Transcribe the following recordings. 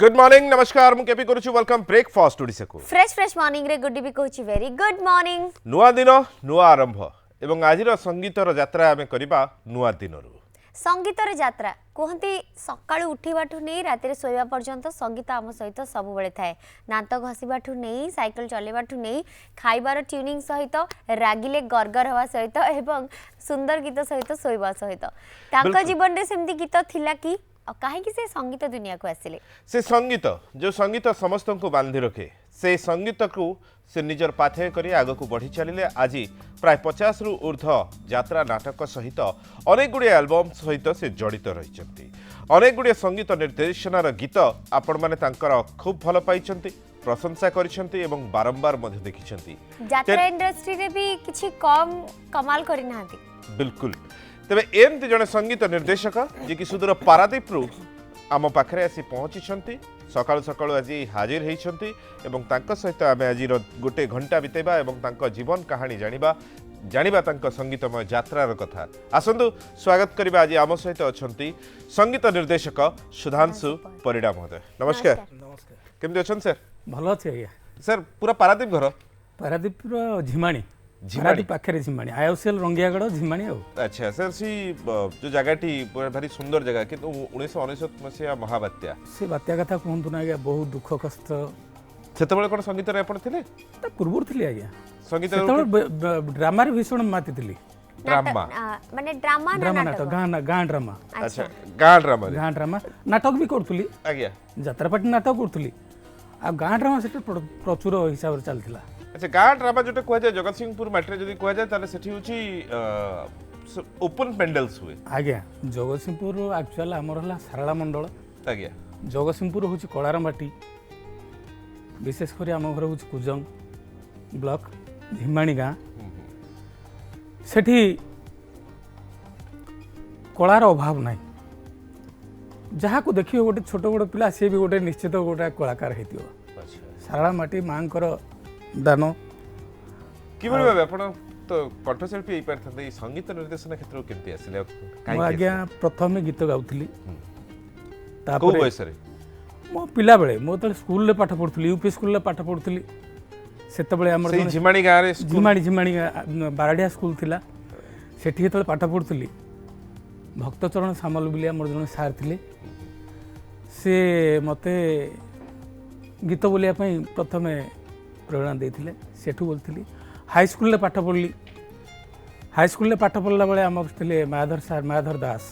Good morning नमस्कार मु KP करूछु welcome breakfast Odisha को फ्रेश फ्रेश मॉर्निंग रे गुड भी कहूची वेरी गुड मॉर्निंग नुआ दिन नुआ आरंभ एवं आजिर संगीतर यात्रा आमे करिबा नुआ दिनरु संगीतर यात्रा कहती सकाळु उठिबाठु नहीं राति शोवा पर्यंत संगीत आम सहित सब बेले थाए दांत घसीबाठु नहीं साइकिल चलेबाठु नहीं खाइबार ट्यूनिंग सहित रागिले गरगर हवा सहित एवं सुंदर गीत सहित शोवा सहित तांका जीवन रे सेमती गीत थिला कि कहीं से संगीत दुनिया को आसिले से संगीत जो संगीत समस्त को बांधि रखे से संगीत को से निजर पाथेय करी आग को बढ़ी चलिले आज प्राय 50 रु ऊर्ध यात्रा नाटक सहित अनेक गुड़िया एल्बम सहित से जड़ित रही अनेक गुड़िया संगीत निर्देशनार गीत आपण माने तांकर खूब भल पाइछंती प्रशंसा करिसेंती एवं बारंबार मध्य देखिसेंती यात्रा इंडस्ट्री रे भी किछि कम कमाल करि नाहंती बिल्कुल तेबे एमती जने संगीत निर्देशक जे कि सुदूर पारादीप रु आम पाखरे आसी पहुंची सकाळु सकाळु आज हाजिर होइछंती एवं तांक सहित आमे आज गोटे घंटा बितेबा एवं तांक जीवन कहानी जानिबा तांक संगीतमय यात्रार कथा आसंतु स्वागत करिबा आज आम सहित अछंती संगीत निर्देशक सुधांशु परिडा महोदय नमस्कार नमस्कार केमति अछन सर भल अच्छे आज्ञा सर पूरा पारादीप घर पारादीप झिमाणी झिमाणी पाखे झिमाणी आईओसीएल रंगियागढ़ झिमाणी अच्छा सर सी जो जगहटी भारी सुंदर जगह कि 1999 मसीहा महाबात्या से बात्या कथा कहतु ना आज्ञा बहुत दुख कष्ट सेतबेले कोन संगीत रे आपण थिले पूर्व थी आज्ञा संगीत ड्रामा भीषण माती थी ड्रामा माने ड्रामा ड्रामा नाटक गाँ ड्रामा अच्छा गाँ ड्रामा नाटक भी करूली आज्ञा जात्रापाटी नाटक करूली आ गाँ ड्रामा से प्रचुर हिसाब से चलता अच्छा गाँ ड्रामा जो कह जाए जगत सिंहपुर माटी जदि कह जाए ताले सेठी होची ओपन पेंडल्स हुए आज्ञा जगतसिंहपुर एक्चुअल आमर हला सारला मंडल आज्ञा जगतसिंहपुर होची कलारमाटी विशेषकर आम घर हूँ कुजंग ब्लॉक झिमाणी गाँ सेठी कलार अभाव ना जहाँ को देखिए गोटे छोट बड़ पिला सी भी गोटे निश्चित गोटे कलाकार होती सारला माटी माँ दान किबरी भाबे आपण तो कंठशिल्पी एई पारथाते संगीत निर्देशन क्षेत्र केमती आसिले मो आज्ञा प्रथम गीत गाउथली को बयस रे मो पिला बेले मो त स्कूल रे पाठ पढुथली यूपी स्कूल रे पाठ पढुथली सेते बेले हमर झिमाणी गाँ रे झिमाणी बाराडिया स्कूल थिला सेठी त पाठ पढुथली भक्तचरण सामल बिलिया हमर जने सार थिले से मते गीत बोलिया पई प्रथमे प्रेरणा देते सेठू बोलती हाई स्कूल पाठ पढ़ली हाई स्कूल पाठ पढ़ला बेले आम थे मायाधर सार मायाधर दास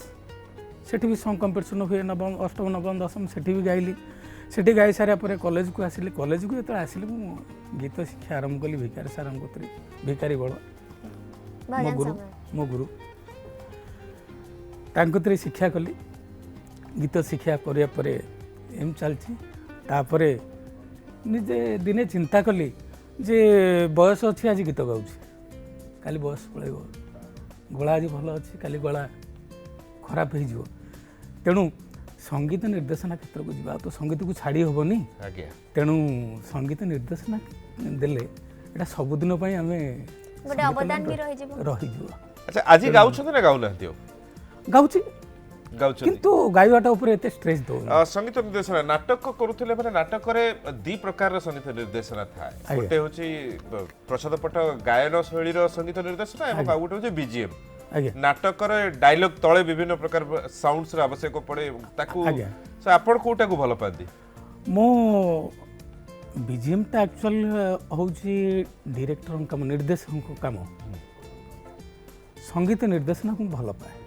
सेठी भी सॉन्ग कंपटीशन हुए नवम अष्टम नवम दशम सेठी भी गाइली सेठी गाई सारा कॉलेज को आसिली कॉलेज को जो आसिली गीत शिक्षा आरंभ कली भिकारी सार भिकारी बड़ मो गुरु तांको शिक्षा कली गीत शिक्षा करने एम चलती निजे दिने चिंता कली जे बयस अच्छी आज गीत गाँव काली बयस पलैब गला आज भल अच्छी काली गला खराब हो तेणु संगीत निर्देशना क्षेत्र को जा तो संगीत को छाड़ी हेनी तेणु संगीत निर्देशना देले एटा सबुदिन आम रही अच्छा आज गाउछन ना गाउना दियो गाउची किंतु गाइवाटा ऊपर एते स्ट्रेस दो संगीत निर्देशना नाटक करूथिले माने नाटक रे दी प्रकार रो संगीत निर्देशना थाए गोटे होची प्रसादपट गायन शैली रो संगीत निर्देशना एवं गोटे होची बीजीएम नाटक रे डायलॉग तळे विभिन्न प्रकार साउंड्स रो आवश्यक पड़े ताकू से आपण कोटा को भलो पादी मो बीजीएम ता एक्चुअल होची डायरेक्टर काम निर्देशक को काम संगीत निर्देशना को भलो पाए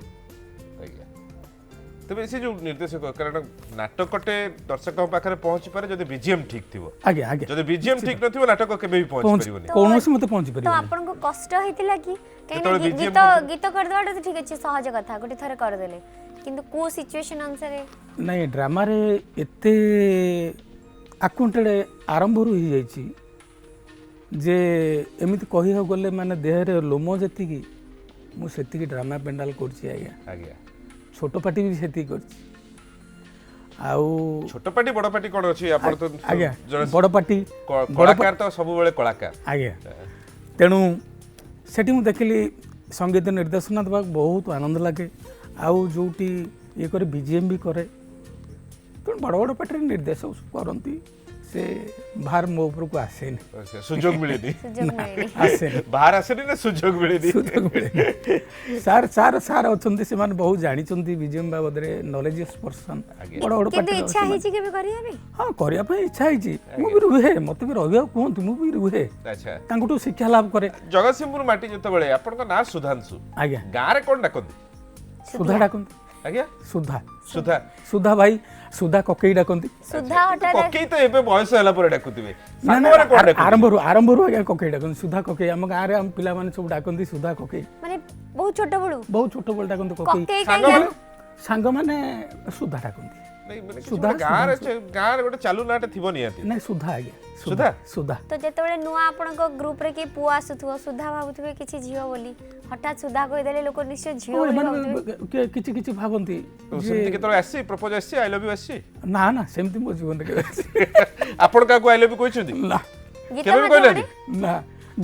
तबे से जो निर्देशक कारण नाटकटे दर्शक पाखरे पहुंची पारे जदि बीजीएम ठीक थिवो आगे आगे जदि बीजीएम ठीक नथिवो नाटक केबे भी पहुंची परिबोनी कोनोसी मते पहुंची परिबोनी तो आपन को कष्ट हेतिला कि गीत कर देवाटा ठीक अछि सहज कथा गोटे थरे कर देले किंतु को सिचुएशन अनुसार नहीं ड्रामा रे एते अकाउंटेड आरंभ रु ही जाईची जे एमिति कहि हो गले माने देह रे लोमो जति की मु सेति की ड्रामा पेंडाल करछि आज्ञा छोट पार्टी भी सेति करछि आउ छोट पार्टी बड़ पार्टी कोन अछि आपण तो आज्ञा बड़ पार्टी कलाकार तो सब बेले कलाकार आज्ञा तेणु सेठी मु देखिली संगीत निर्देशना देवा बहुत आनंद लगे आउ जोटी ये करे बीजीएम भी करे ତେଣୁ ବଡ଼ ବଡ଼ ପାଟିରେ ନିର୍ଦ୍ଦେଶ କରନ୍ତି ସେ ବାହାର ମୋ ଉପରକୁ ଆସେନି ଆଚ୍ଛା, ସୁଯୋଗ ମିଳେନି ସୁଯୋଗ ମିଳେନି ଆସେନି ବାହାର ଆସେନି ନା ସୁଯୋଗ ମିଳେନି ସୁଯୋଗ ମିଳେନି ସାର୍ ସାର୍ ସାର୍ ଅଛନ୍ତି ସେମାନେ ବହୁତ ଜାଣିଛନ୍ତି ବିଜେଏମ୍ ବାବଦରେ ନଲେଜିୟସ୍ ପର୍ସନ୍ ବଡ଼ ବଡ଼ କିନ୍ତୁ ପାଟିରେ ଇଚ୍ଛା ହେଇଛି କେବେ କରିବା ପାଇଁ ହଁ କରିବା ପାଇଁ ଇଚ୍ଛା ହେଇଛି ମୁଁ ବି ରୁହେ ମୋତେ ବି ରହିବାକୁ କୁହନ୍ତୁ ମୁଁ ବି ରୁହେ ଆଚ୍ଛା ତାଙ୍କଠୁ ଶିକ୍ଷା ଲାଭ କରେ ଜଗତସିଂହପୁର ମାଟି ଯେତେବେଳେ ଆପଣଙ୍କ ନାଁ ସୁଧାଂଶୁ ଆଜ୍ଞା ଗାଁରେ କଣ ଡାକନ୍ତି ସୁଧା ଡାକନ୍ତି ଆଜ୍ଞା ସୁଧା ସୁଧା ସୁଧା ଭାଇ ସୁଧା କକେଇ ଡାକନ୍ତି ସୁଧା ହଠାତ୍ ପକେଇ ତ ଏବେ ବୟସ ହେଲା ପରେ ଡାକୁଥିବେ ନା ନା ସାଙ୍ଗମାନେ କଣ ଡାକନ୍ତି ଆରମ୍ଭରୁ ଆଜ୍ଞା କକେଇ ଡାକନ୍ତି ସୁଧା କକେଇ ଆମ ଗାଁରେ ଆମ ପିଲାମାନେ ସବୁ ଡାକନ୍ତି ସୁଧା କକେଇ ମାନେ ବହୁତ ଛୋଟ ବେଳୁ ବହୁତ ଛୋଟ ବେଳେ ଡାକନ୍ତି କକେଇ କକେଇ ସାଙ୍ଗମାନେ ସାଙ୍ଗମାନେ ସୁଧା ଡାକନ୍ତି ନାଇଁ, ମାନେ କିଛି ସୁଧା, ଗୋଟେ ଗାଁରେ ଗୋଟେ ଚାଲୁ ନାଁଟେ ଥିବ ନିହାତି ନାଇଁ ସୁଧା ଆଜ୍ଞା ସୁଧା? ସୁଧା ତ ଯେତେବେଳେ ନୂଆ ଆପଣଙ୍କ ଗ୍ରୁପରେ କିଏ ପୁଅ ଆସୁଥିବ ସୁଧା ଭାବୁଥିବେ କିଛି ଝିଅ ବୋଲି ହଠାତ୍ ସୁଧା କହିଦେଲେ ଲୋକ ନିଶ୍ଚୟ ଝିଅ ହଁ, ବୋଲି ଏମାନେ ଭାବୁଥିବେ କିଛି କିଛି ଭାବନ୍ତି ସେମିତି କେତେବେଳେ ଆସିଛି ପ୍ରପୋଜ ଆସିଛି ଆଇ ଲଭ୍ ୟୁ ଆସିଛି ନା ନା ସେମିତି ମୋ ଜୀବନରେ କେବେ ଆସିନି। ଆପଣ କାହାକୁ ଆଇ ଲଭ୍ ୟୁ କହିଛନ୍ତି ନା ଗୀତ କେବେ ବି ମାଧ୍ୟମରେ କହିନାହାନ୍ତି ନା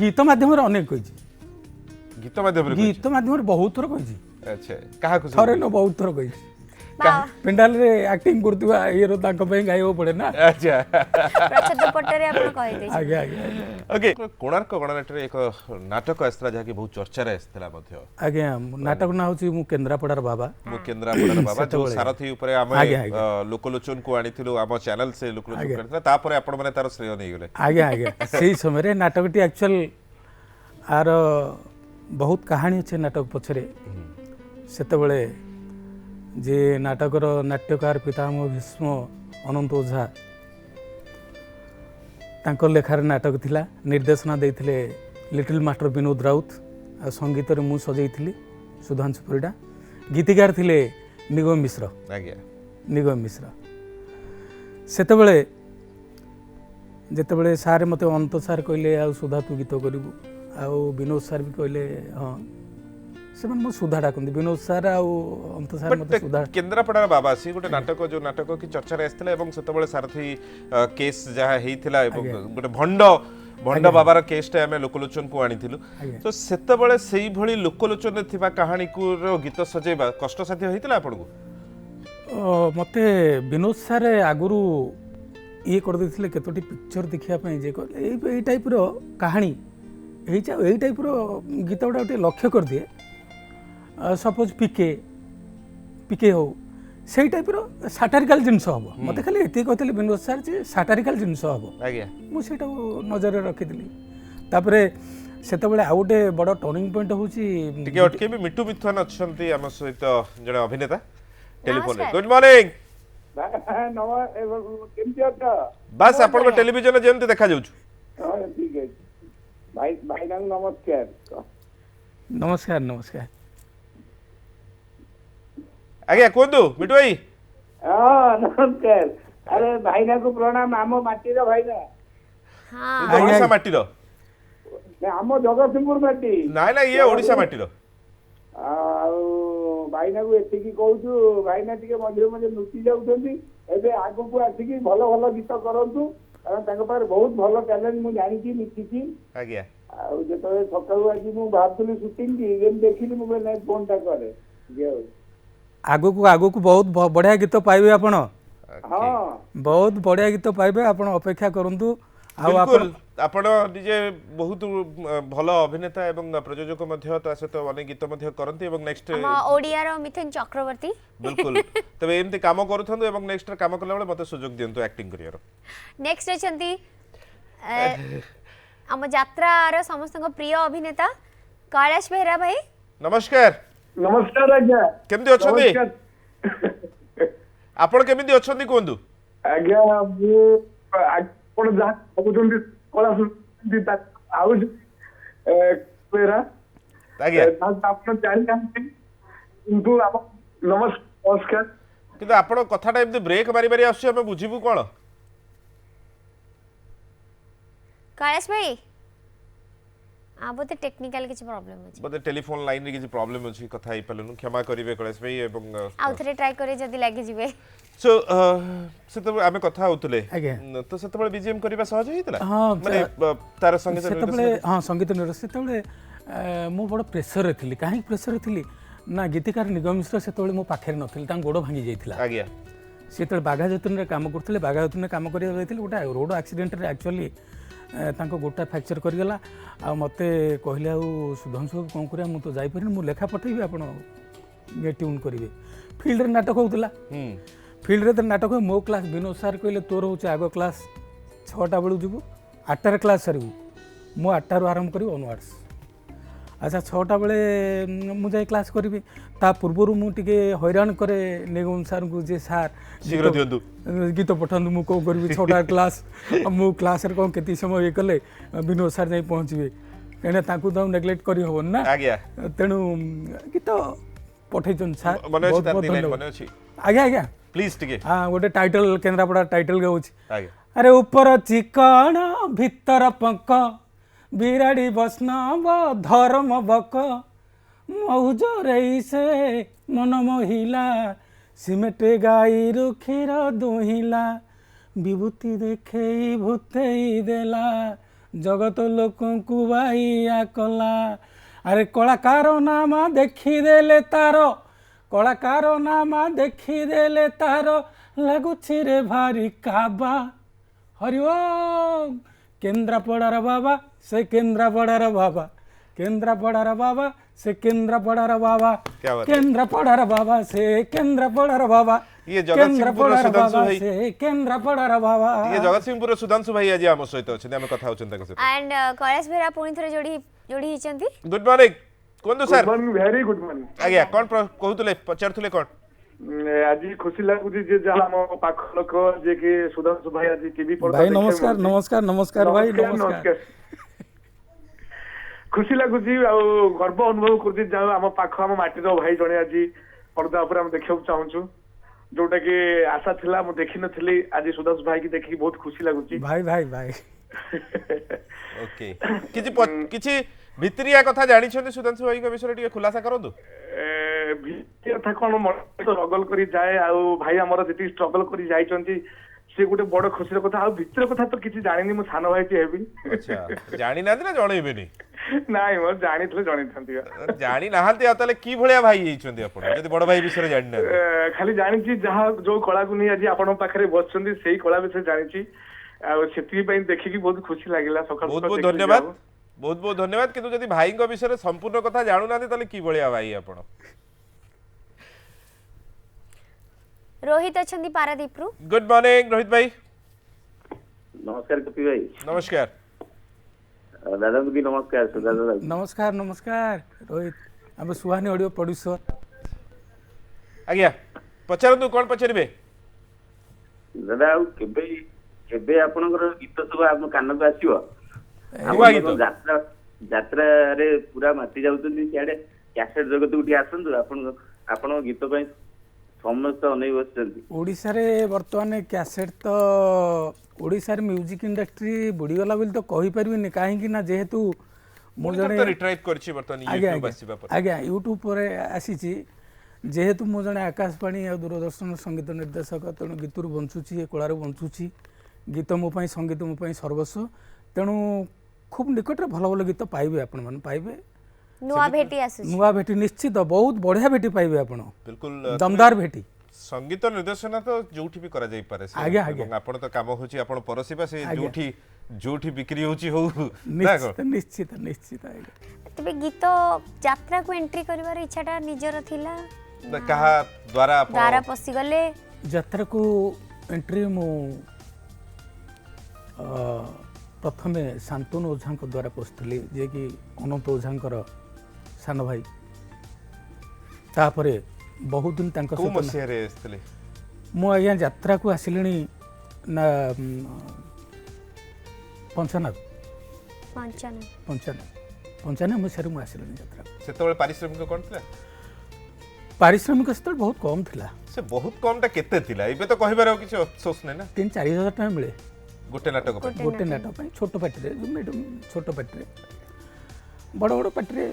ଗୀତ ମାଧ୍ୟମରେ ଅନେକ କହିଛି ଗୀତ ମାଧ୍ୟମରେ ଗୀତ ମାଧ୍ୟମରେ ବହୁତ ଥର କହିଛି ଆଚ୍ଛା କାହାକୁ ସବୁ? ଥରେ ନ ବହୁତ ଥର କହିଛି ପେଣ୍ଡାଲରେ ଆକ୍ଟିଂ କରୁଥିବା ଇଏର ତାଙ୍କ ପାଇଁ ଗାଇବାକୁ ପଡେ ନା ଆଚ୍ଛା ପ୍ରଚ୍ଛଦ ପଟରେ ଆପଣ କହିଦେଇଛନ୍ତି ଆଜ୍ଞା ଆଜ୍ଞା ଆଜ୍ଞା ଓକେ କୋଣାର୍କ ଗଣନାଟ୍ୟରେ ଏକ ନାଟକ ଆସିଥିଲା ଯାହାକି ବହୁତ ଚର୍ଚ୍ଚାରେ ଆସିଥିଲା ମଧ୍ୟ ଆଜ୍ଞା ନାଟକ ନାଁ ହଉଛି ମୁଁ କେନ୍ଦ୍ରାପଡ଼ାର ବାବା ମୁଁ କେନ୍ଦ୍ରାପଡ଼ାର ବାବା ଯୋଉ ସାରଥୀ ଉପରେ ଆମେ ଆଜ୍ଞା, ଆଜ୍ଞା। ଲୋକଲୋଚନକୁ ଆଣିଥିଲୁ ଆମ ଚ୍ୟାନେଲ ସେ ଲୋକଲୋଚନ କରିଥିଲା ତାପରେ ଆପଣମାନେ ତାର ଶ୍ରେୟ ନେଇଗଲେ ଆଜ୍ଞା ଆଜ୍ଞା ସେଇ ସମୟରେ ନାଟକଟି ଆକ୍ଚୁଆଲ ଆର ବହୁତ କାହାଣୀ ଅଛି ନାଟକ ପଛରେ ସେତେବେଳେ ଯେ ନାଟକର ନାଟ୍ୟକାର ପିତାମହ ଭୀଷ୍ମ ଅନନ୍ତ ଓଝା ତାଙ୍କ ଲେଖାରେ ନାଟକ ଥିଲା ନିର୍ଦ୍ଦେଶନା ଦେଇଥିଲେ ଲିଟିଲ୍ ମାଷ୍ଟର ବିନୋଦ ରାଉତ ଆଉ ସଙ୍ଗୀତରେ ମୁଁ ସଜେଇଥିଲି ସୁଧାଂଶୁ ପରିଡ଼ା ଗୀତିକାର ଥିଲେ ନିଗମ ମିଶ୍ର ଆଜ୍ଞା ନିଗମ ମିଶ୍ର ସେତେବେଳେ ଯେତେବେଳେ ସାର୍ ମୋତେ ଅନନ୍ତ ସାର୍ କହିଲେ ଆଉ ସୁଧା ତୁ ଗୀତ କରିବୁ ଆଉ ବିନୋଦ ସାର୍ ବି କହିଲେ ହଁ ସେମାନେ ମୋ ସୁଧା ଡାକନ୍ତି ବିନୋଦ ସାର୍ ଆଉ ଅନନ୍ତ ସାର୍ ମୋତେ ସୁଧା କେନ୍ଦ୍ରାପଡ଼ାର ବାବା ସିଏ ଗୋଟେ ନାଟକ ଯୋଉ ନାଟକ କି ଚର୍ଚ୍ଚାରେ ଆସିଥିଲା ଏବଂ ସେତେବେଳେ ସାରଥୀ କେସ୍ ଯାହା ହେଇଥିଲା ଏବଂ ଗୋଟେ ଭଣ୍ଡ ବାବାର କେସ୍ଟା ଆମେ ଲୋକଲୋଚନକୁ ଆଣିଥିଲୁ ତ ସେତେବେଳେ ସେଇଭଳି ଲୋକଲୋଚନରେ ଥିବା କାହାଣୀକୁ ଗୀତ ସଜେଇବା କଷ୍ଟସାଧ୍ୟ ହେଇଥିଲା ଆପଣଙ୍କୁ ମୋତେ ବିନୋଦ ସାର୍ ଆଗରୁ ଇଏ କରିଦେଇଥିଲେ କେତୋଟି ପିକ୍ଚର ଦେଖିବା ପାଇଁ ଯେ ଏଇ ଟାଇପ୍ର କାହାଣୀ ଏଇ ଟାଇପ୍ର ଗୀତ ଗୁଡ଼ା ଟିକେ ଲକ୍ଷ୍ୟ କରିଦିଏ ସପୋଜ ପିକେ ହଉ ସେଇ ଟାଇପ୍ର ସାଟାରିକାଲ ଜିନିଷ ହବ ମୋତେ ଖାଲି ଏତିକି କହିଥିଲେ ବିନୋଦ ସାର୍ ଯେ ସାଟାରିକାଲ ଜିନିଷ ହବ ଆଜ୍ଞା ମୁଁ ସେଇଟାକୁ ନଜରରେ ରଖିଥିଲି ତାପରେ ସେତେବେଳେ ଆଉ ଗୋଟେ ବଡ଼ ଟର୍ଣ୍ଣିଂ ପଏଣ୍ଟ ହେଉଛି ଟିକେ ଅଟକେବି ମିଟୁ ମିଥୁଆନ ଅଛନ୍ତି ଆମ ସହିତ ଜଣେ ଅଭିନେତା ଟେଲିଫୋନରେ ଗୁଡ୍ ମର୍ଣ୍ଣିଂ କେମିତି ଅଛ ବାସ୍ ଆପଣଙ୍କ ଟେଲିଭିଜନ ଯେମିତି ଦେଖାଯାଉଛି ହଁ ଠିକ ଅଛି ଭାଇନାଙ୍କୁ ନମସ୍କାର ନମସ୍କାର ନମସ୍କାର ଆଜ୍ଞା କୁହନ୍ତୁ ମିଟୁ ଭାଇ ହଁ ନମସ୍କାର ଆରେ ଭାଇନାଙ୍କୁ ପ୍ରଣାମ ଆମ ମାଟିର ଭାଇନା ଓଡିଶା ମାଟିର ଆମ ଜଗତସିଂହପୁର ମାଟି ନାଇଁ ନା ଇଏ ଓଡିଶା ମାଟିର ଆଉ ଭାଇନାକୁ ଏତିକି କହୁଛୁ ଭାଇନା ଟିକେ ମଝିରେ ମଝିରେ ଲୁଚି ଯାଉଛନ୍ତି ଏବେ ଆଗକୁ ଆସିକି ଭଲ ଭଲ ଗୀତ କରନ୍ତୁ କାରଣ ତାଙ୍କ ପାଖରେ ବହୁତ ଭଲ ଟ୍ୟାଲେଣ୍ଟ ମୁଁ ଜାଣିଛି ମିଶିଛି ଆଜ୍ଞା ଆଉ ଯେତେବେଳେ ସକାଳୁ ଆଜି ମୁଁ ଭାବୁଥିଲି ସୁଟିଂ କି ଯେମିତି ଦେଖିଲି ମୁଁ କହିଲି ନାଇଁ ଫୋନଟା କରେ ଆଗକୁ ବହୁତ ବଢ଼ିଆ ଗୀତ ପାଇବେ ଆପଣ ହଁ ବହୁତ ବଢ଼ିଆ ଗୀତ ପାଇବେ ଆପଣ ଅପେକ୍ଷା କରନ୍ତୁ ଆଉ ଆପଣ ନିଜେ ବହୁତ ଭଲ ଅଭିନେତା ଏବଂ ପ୍ରଯୋଜକ ମଧ୍ୟ ତା ସହିତ ଅନେକ ଗୀତ ମଧ୍ୟ କରନ୍ତି ଏବଂ ନେକ୍ସଟ ଆମ ଓଡ଼ିଆର ମିଥୁନ ଚକ୍ରବର୍ତ୍ତୀ ବିଲକୁଲ ତେବେ ଏମିତି କାମ କରୁଥାନ୍ତୁ ଏବଂ ନେକ୍ସଟ କାମ କଲା ବେଳେ ମୋତେ ସୁଯୋଗ ଦିଅନ୍ତୁ ଆକ୍ଟିଂ କରିବାର ନେକ୍ସଟ ଅଛନ୍ତି ଆମ ଯାତ୍ରାର ସମସ୍ତଙ୍କ ପ୍ରିୟ ଅଭିନେତା କୈଳାଶ ବେହେରା ଭାଇ ନମସ୍କାର ନମସ୍କାର ଆଜ୍ଞା କେମିତି ଅଛନ୍ତି ଆପଣ କେମିତି ଅଛନ୍ତି କୁହନ୍ତୁ ଆଜ୍ଞା ମୁଁ ଆପଣ ଯାହା କହୁଛନ୍ତି କଳା ଆଉ ଆଜ୍ଞା ଆପଣ ଜାଣିନାହାନ୍ତି କିନ୍ତୁ ନମସ୍କାର କିନ୍ତୁ ଆପଣ କଥାଟା ଏମିତି ବ୍ରେକ୍ ମାରି ମାରି ଆସୁଛି ଆମେ ବୁଝିବୁ କଣ କୈଳାଶ ଭାଇ ବୋଧେ ଟେକ୍ନିକାଲ କିଛି ପ୍ରୋବ୍ଲେମ ଅଛି ବୋଧେ ଟେଲିଫୋନ ଲାଇନ ରେ କିଛି ପ୍ରୋବ୍ଲେମ ଅଛି କଥା ହେଇ ପାରିଲୁନି କ୍ଷମା କରିବେ କୈଳାଶ ଭାଇ ଏବଂ ଆଉ ଥରେ ଟ୍ରାଏ করে যদি লাগি ଯିବେ ସୋ ସେତେବେଳେ ଆମେ କଥା ହଉଥିଲେ ଆଜ୍ଞା ତ ସେତେବେଳେ ବିଜିଏମ୍ କରିବା ସହଜ ହେଇଥିଲା ହଁ ମାନେ ତାର ସଙ୍ଗୀତ ସେତେବେଳେ ହଁ ସଙ୍ଗୀତ ନିର୍ଦ୍ଦେଶ ସେତେବେଳେ ମୁଁ ବଡ଼ ପ୍ରେସରରେ ଥିଲି କାହିଁକି ପ୍ରେସରରେ ଥିଲି ନା ଗୀତିକାର ନିଗମ ମିଶ୍ର ସେତେବେଳେ ମୋ ପାଖରେ ନଥିଲି ତାଙ୍କ ଗୋଡ଼ ଭାଙ୍ଗି ଯାଇଥିଲା ଆଜ୍ଞା सी जो बाघा जतन काम करते बाघा जतन काम करते गोटे रोड एक्सीडेंट एक्चुअली गोटा फ्रैक्चर करगला आ मत कहले सुधांशु कौन करा मुझे तो जापर मुझे लेखा पठेबी आप ट्यून करेंगे फिल्ड नाटक होता फिल्ड तो नाटक मो क्लास विनोद सार कहले तोर हूँ आग क्लास 6टा बेलू जीवु 8टार क्लास सारू मु 8टारू आरंभ करी ऑनवर्ड्स अच्छा 6टा बेले मुझे क्लास करी ता पूर्वर मुझे हैरान करे निगम सार को जे सार शीघ्र दियंतु गीत पठातु मुझे कौन करी 6टा क्लास मु क्लास कौन के समय ये कले विनोद सार जाई पहुँचे कहीं तो नेग्लेक्ट करी हबन ना आज्ञा तेणु गीत पठेचन सार मने बहुत अछि बहुत तार लाइन धन्यवाद मने अछि आज्ञा आज्ञा प्लीज टिके हाँ गोटे टाइटल केन्द्रापड़ा टाइटल गाँच आज्ञा अरे ऊपर चिकन भीतर पंक बिराड़ी वैष्णव धर्म बक मौज रही से मन मोहिला सिमेट गाई क्षीर दुहिला विभूति देखे भूतेई देला जगत लोक बाइया कला अरे कलाकार नामा देखीदेले तार कलाकार नामा देखीदेले तार लगुछि रे भारी काबा हरिओम केन्द्रापड़ार बाबा से केन्द्रापड़ार बाबा केन्द्रापड़ार बाबा से केन्द्रापड़ार बाबा क्या बात है? केन्द्रापड़ार बाबा से केन्द्रापड़ार बाबा ये जगतसिंहपुर केन्द्रापड़ार सुधांशु बाबा भाई से केन्द्रापड़ार बाबा ये जगतसिंहपुर सुधांशु भाई आज आम सहित अच्छे आम कथा होचन ताको सहित एंड कैलाश बेहरा पुणी थे जोड़ी हिचंती गुड मॉर्निंग कोन sir good morning very good morning आज्ञा कोन कहउतले पचारथुले कोन आज खुशी लाଗୁଛି जे जहाँ हम पाख लोक जे कि सुधांशु भाई आज टीवी पर भाई नमस्कार नमस्कार नमस्कार भाई नमस्कार खुशी लाଗୁଛି ଆଉ ଗର୍ବ ଅନୁଭବ କରୁଛି ଯାହା ଆମ ପାଖ ଆମ ମାଟିର ଭାଇ ଜଣେ ଆଜି ପର୍ଦା ଉପରେ ଆମେ ଦେଖିବାକୁ ଚାହୁଁଛୁ ଯୋଉଟା କି ଆଶା ଥିଲା ମୁଁ ଦେଖିନଥିଲି ଆଜି ସୁଧାଂଶୁ ଭାଇ କି ଦେଖିକି ବହୁତ ଖୁସି ଲାଗୁଛି भाई भाई भाई ओके किछि भितरिया कथा जानि छथि सुधांशु भाई के विषय टिके खुलासा करंतु କଥା କଣ ଷ୍ଟ୍ରଗଲ କରି ଯାଏ ଆଉ ଭାଇ ଆମର ଯେତିକି ଷ୍ଟ୍ରଗଲ କରି ଯାଇଛନ୍ତି ସେ ଗୋଟେ ବଡ ଖୁସିର କଥା ଆଉ ଭିତର କଥା ତ କିଛି ଜାଣିନି ମୁଁ ସାନ ଭାଇ କି ହେବି अच्छा जानि नाथि ना जणैबेनी ନାଇଁ ମୁଁ ଜାଣିଥିଲେ ଜଣେଇଥାନ୍ତି जानि नाहंती आतले की भलिया भाई हिचंती आपण जदि बड़ भाई विषय जानि ना ଖାଲି ଜାଣିଛି ଯାହା ଯୋଉ କଳାକୁ ନେଇ ଆଜି ଆପଣଙ୍କ ପାଖରେ ବସିଛନ୍ତି ସେଇ କଳା ବିଷୟରେ ଜାଣିଛି ଆଉ ସେଥିପାଇଁ ଦେଖିକି ବହୁତ ଖୁସି ଲାଗିଲା ସକାଳୁ बहुत बहुत धन्यवाद बहुत बहुत धन्यवाद किंतु जदि भाई को विषय संपूर्ण कथा जानु नाथि तले की भलिया भाई आपण रोहित अछंती पारादीप रु गुड मॉर्निंग रोहित भाई नमस्कार कपि भाई नमस्कार दादा भी नमस्कार सुधा दादा नमस्कार नमस्कार रोहित हम सुहानी ऑडियो प्रोड्यूसर आज्ञा पचारंतु कोन पचारिबे दादा आउ केबे केबे आपनकर गीत सब हम कान को आसीबो हुआ गीत यात्रा यात्रा रे पूरा माती जाउतनी सियाडे कैसेट जगत उठी आसंतु आपण गीत पई समस्त अनै बसचंती ओडिसा रे वर्तमान कैसेट तो ओडिसा रे म्यूजिक इंडस्ट्री बुड़ी गला बोली तो कहि परबिनी काहे कि ना जेहेतु मो तो जने रिट्राइव करछि बर्तन आज्ञा यूट्यूब आसीबा पर आज्ञा यूट्यूब पर आसीची जेहेतु मो जने आकाशवाणी और दूरदर्शन संगीत निर्देशक तेणु गीतरू बंचुची ए कलारू बंचुची गीत मो पई संगीत मो पई सर्वस्व तेणु खूब निकट रे भल भल गीत पाइबे आपण मन पाइबे नुआ भेटी आसु नुआ भेटी निश्चित बहुत बढ़िया भेटी पाइबे आपण बिल्कुल दमदार भेटी संगीत निर्देशना तो जोठी भी करा जाई पारे से आज्ञा, आज्ञा। এবং आपण तो काम होची आपण परसिबा से जोठी जोठी बिक्री होची हो ना निश्चित निश्चित निश्चित आज्ञा तबे गीत यात्रा को एंट्री करिवार इच्छाटा निजर थिला ना कहा द्वारा दारा पसी गले यात्रा को एंट्री मु प्रथमे शांतनु ओझा द्वारा पशुली जे कि अनंत ओझा सान भाई तापरे बहुत दिन तांको को मसिया रे आस्तले मु आज्ञा यात्रा को आसिलिनी ना पंचानब पंचान पंचानब मसीह मु आसिलिनी यात्रा सेतबे पारिश्रमिक कोन थिला पारिश्रमिक स्थल बहुत कम थिला से बहुत कम टा केते थिला इबे तो कहिबार किछ अफसोस नै ना 3-4 हजार टका मिले गोटे नाटक पर गोटे नाटक छोट पार्टी छोट पार्टी बड़ बड़ पार्टी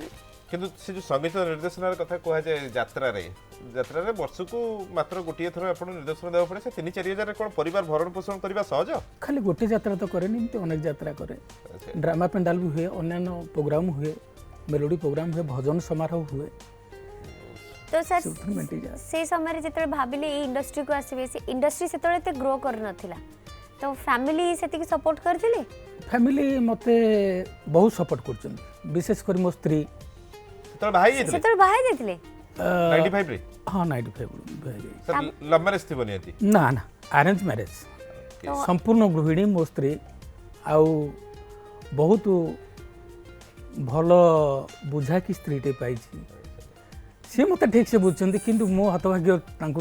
किंतु से जो संगीत निर्देशनार कथा कहा जाए यात्रा रे वर्ष को मात्र गोटे थर आपण निर्देशन देवा पड़े से 3-4 हजार कोन परिवार भरण पोषण करबा सहज खाली गोटे यात्रा तो करे नहीं अनेक यात्रा करे ड्रामा पेंडाल भी हुए अन्य प्रोग्राम हुए मेलोडी प्रोग्राम हुए भजन समारोह हुए तो सर से मेंटेन जाए से समय जिते भाविले ये इंडस्ट्री को आसबे से इंडस्ट्री से ग्रो कर नथिला तो फैमिली से सपोर्ट करथिले फैमिली मते बहुत सपोर्ट करछन विशेष कर मो स्त्री तो भाई येतले से बाहे देथिले 95 रे हाँ 95 सर लव मैरिज थी बनियाती ना ना अरेंज मैरिज संपूर्ण गृहिणी मो स्त्री आउ बहुत भल बुझा कि स्त्रीटे पाई सी मत ठीक से बुझुंट कि मो हतभाग्य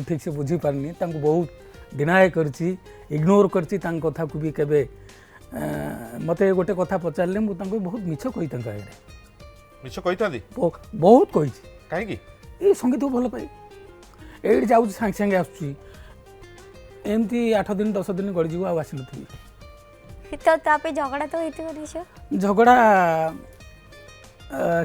ठीक से बुझी पारनी बहुत डिनाय करछि इग्नोर करछि कथा को भी केबे मते गोटे कथा पचारले मु बहुत मिछ कही आगे मिछ कहिता दी बहुत कही काहे की ये संगीत को भल पाई एडी जाउ सांगे सांगे आसुची एमती 8 दिन 10 दिन गड़ी जीव आसी नथि तो तापे झगड़ा तो होइते निश्चय झगड़ा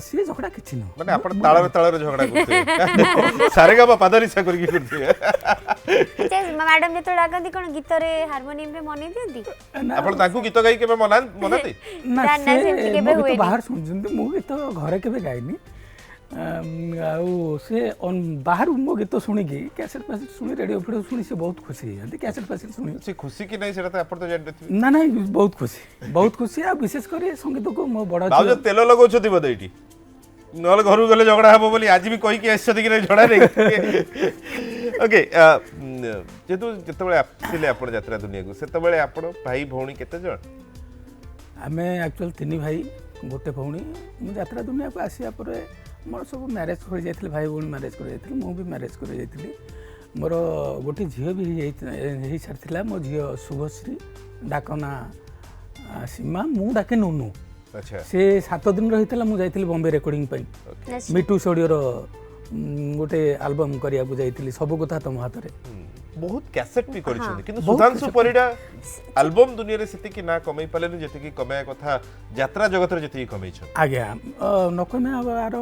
सी झगड़ा किछि न माने आपण ताळरे झगड़ा करते सारे गा पादरी सा करके करते मैडम जे तो लागंती कोन गीत रे हार्मोनियम रे मने दियंती आपण ताकू गीत गाई केबे मनाते ना से सेमती केबे मो हुएनी। गीत बाहर सुनजंती मो गीत घरे केबे गाइनी आउ से बाहर मो गीत शुणिकी कैसेट पैसेट शुणी रेडियो फिडियो शुणी से बहुत खुशी होती कैसेट पैसेट शुणी से खुशी की नहीं सेटा तो आपण तो जानते ना ना बहुत खुशी आ विशेष कर संगीत को मो बड़ा बाबू तेल लगौछथि बदे एठी नल घर गले झगड़ा हबो बोली आज भी कहि के आछथि कि झगड़ा रे ओके जेतु जतबेले आथिले आपण यात्रा दुनिया को सेतबेले आपण भाई भौणी केते जण आमे एक्चुअल 3 भाई गोटे भौणी मु यात्रा दुनिया को आसिया पर मोर सब मैरेज कर जाइथिले भाई भौणी मैरेज कर जाइथिले मु भी मैरेज कर जाइथिले मोर गोटे झियो भी हे सारथिला मो झियो शुभश्री डाकना सीमा मु डाके नुनु अच्छा से 7 दिन रहितला मु जाइथिले बॉम्बे रेकॉर्डिंग पई मिटू स्टूडियो रो गोटे एल्बम करिया को जाइथिले सब कथा तुम हाथ रे बहुत कैसेट भी करिछन किंतु सुधांशु परिडा एल्बम दुनिया रे सेति कि ना कमाई पाले जति कि कमाया कथा यात्रा जगत रे जति कमाई छ आज्ञा नकमे आर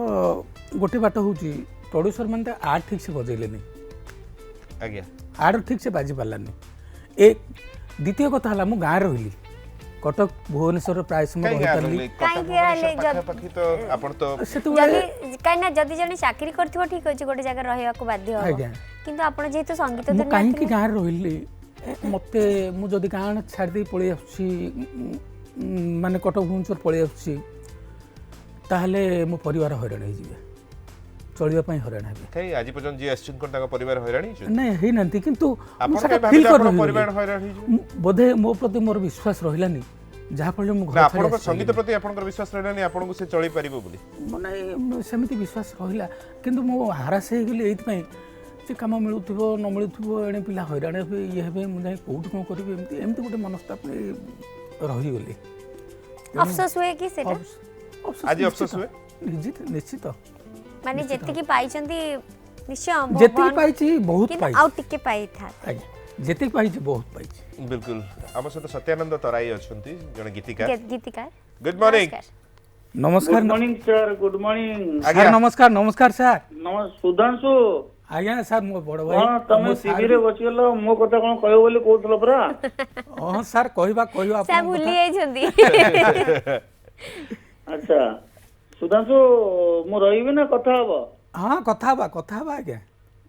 गोटे बाट होची प्रोड्यूसर माने आर्ट ठीक से बजेले नहीं आज्ञा आर्ट ठीक से बाजी पालानी एक द्वितीय कथा हला मु गाँ रहिली कटक भुवनेश्वर प्राय समय रहि पारली पाखी तो आपण तो सेतुबेले काइना जदी जने चाकरी करथिबो ठीक अछि गोटे जगह रहइया को बाध्य हो आज्ञा किंतु आपण जेहेतु संगीत मु दुनिया काहे कि गाँ रहिली मते मु जदी गाँ छाड़ दे पळी आछी माने कटक भुवनेश्वर पळी आछी ताहले मो परिवार हैरान हो जिवे चलिबा पई हैरान हेबे कई आज पर्यंत जी एसचिन कोन ताका परिवार हैरानी छ नहीं हे नंती किंतु आपण के भाबी आपण परिवार हैरानी छ बोधे मो प्रति मोर विश्वास रहिलानी जहाँ फल मु घर आपण को संगीत प्रति आपण विश्वास रहलानी आपण को से चली परिबो बोली माने सेमिति विश्वास रहिला किंतु मो हारास हे गेली एत पई से काम मिलुथिबो न मिलुथिबो एने पिला हैरान हेबे ये हेबे मु जाई कोठ को करबे एमती एमती गोटे मनस्ताप रहि गेली अफसोस हुए कि सेटा आज अफसोस हुए निश्चित माने जेति की पाइचंती निश्चय जेति पाइछि बहुत किन पाइछि आउट टिके पाई था आज्ञा जेति पाइछि बहुत पाइछि बिल्कुल आम सहित सत्यानंद तराई अछंती जण गीतिकार गीतिकार गुड मॉर्निंग नमस्कार good morning sir good morning sir नमस्कार नमस्कार सर सुधांशु आज्ञा सर मो बड़ भाई हाँ तमे टीवी रे बसी गलो मो कथा कोन कहयो बोली कहउतलो परा हां सर कहबा से आपण भूली जाइछंती अच्छा सुधांशु मु रहिबे ना कथा हबो हां कथा बा आज्ञा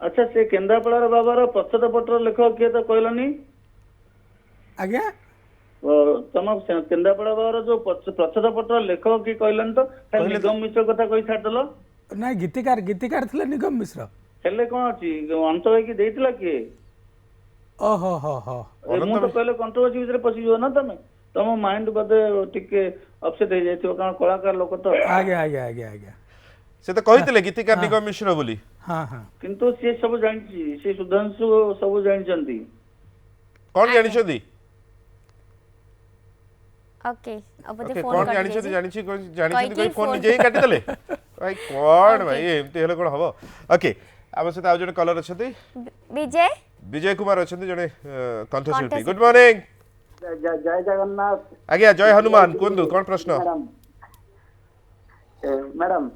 अच्छा से केंद्रापड़ार बाबार पछत पटर लेखक किए तो कहलनी आज्ञा तम केंद्रापड़ा बाबार जो पछत पटर लेखक की कहलनी तो खाली निगम मिश्र कथा कहि छाडलो ना गीतिकार थिले निगम मिश्र हेले कोन अछि अंत भाई की देइतला के ओहो हो हो मु तो कहले कंट्रोवर्सी भीतर पसी जो ना तमे तम माइंड बदे टिके अपसेट हो जाइतो कारण कलाकार लोक तो आज्ञा से तो कहितले गीतिकार निगम मिश्र बोली हां किंतु से सब जानछि से सुधांशु सब जानछंती कोन जानि छथि ओके अब ओके फोन कोन कर जानि छथि दीजिए जानि छी जानि छी कोई कहीं फोन phone- निजे ही काटि देले भाई कोन भाई एमती हेले कोन हबो ओके आम सहित आ जण कलर अछथि विजय विजय कुमार अछथि जणे कंठशिल्पी गुड मॉर्निंग जय जगन्नाथ आज्ञा जय हनुमान कोन कोन प्रश्न मैडम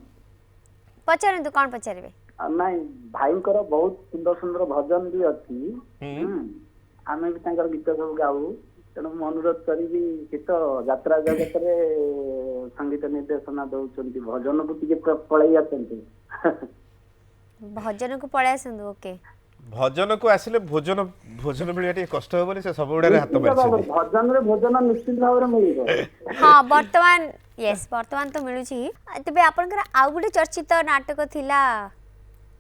पचारंतु कोन पचारबे नाଇଁ ଭାଇଙ୍କର ବହୁତ ସୁନ୍ଦର ସୁନ୍ଦର ଭଜନ ବି ଅଛି ଆମେ ବି ତାଙ୍କର ଗୀତ ସବୁ ଗାଉ ତେଣୁ ମୁଁ ଅନୁରୋଧ କରିବି ସେ ତ ଯାତ୍ରା ଜଗତରେ ସଙ୍ଗୀତ ନିର୍ଦ୍ଦେଶନା ଦଉଛନ୍ତି ଭଜନକୁ ଟିକେ ପଳେଇ ଆସନ୍ତୁ भजन को पळै आसंदु ओके भजन को आसिले भोजन भोजन मिलिया टिके कष्ट होबनी से सब गुडा हाथ मारछी भजन रे भोजन निश्चित भाव रे मिलिबो हाँ वर्तमान यस वर्तमान तो मिलुची तबे आपनकर आउ गुटे चर्चित नाटक थिला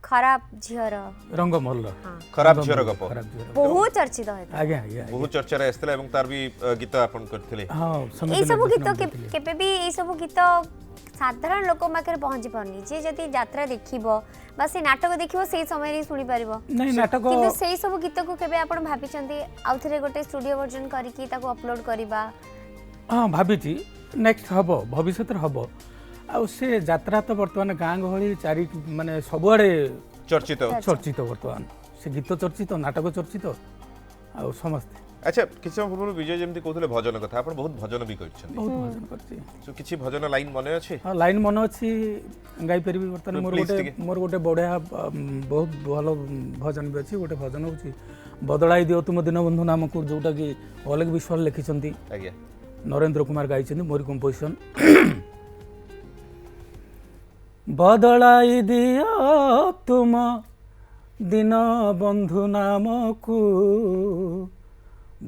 खराब झियर रंगमल्ल खराब झियर गप खराब झियर बहुत चर्चित है आज्ञा आज्ञा बहुत चर्चा रे आस्थिला एवं तार भी गीत आपन करथिले हाँ ए सब गीत केबे भी ए सब गीत साधारण लोक पाखे पहुंची पारनी जे जदि यात्रा देखिबो बा से नाटक देखिबो से समय रे सुनी परिबो नहीं नाटक किंतु से सब गीत को केबे आपण भाबिचंती आउथरे गोटे स्टूडियो वर्जन करिकी ताको अपलोड करबा हाँ भाभी नेक्स्ट हम भविष्य हम आउ से यात्रा तो बर्तमान गाँ गहली चारि माने सबुआड़े चर्चित चर्चित बर्तमान से गीत चर्चित नाटक चर्चित आउ समस्ते अच्छा किछ पूर्व विजय जेमती कहथले भजन कथा आपण बहुत भजन भी करछन बहुत भजन करछि सो किछि भजन लाइन मने अछि हाँ लाइन मन अच्छी गाई पारि बर्तमान मोर गोटे बढ़िया बहुत भल भजन भी अच्छी गोटे भजन होची बदलाई दियो तुम दीनबंधु नामक जोटा कि अलग विश्वाल लिखिछंती आज्ञा नरेंद्र कुमार गाइछंती मोर कंपोजिशन बदलाई दियो तुम दीनबंधु नामक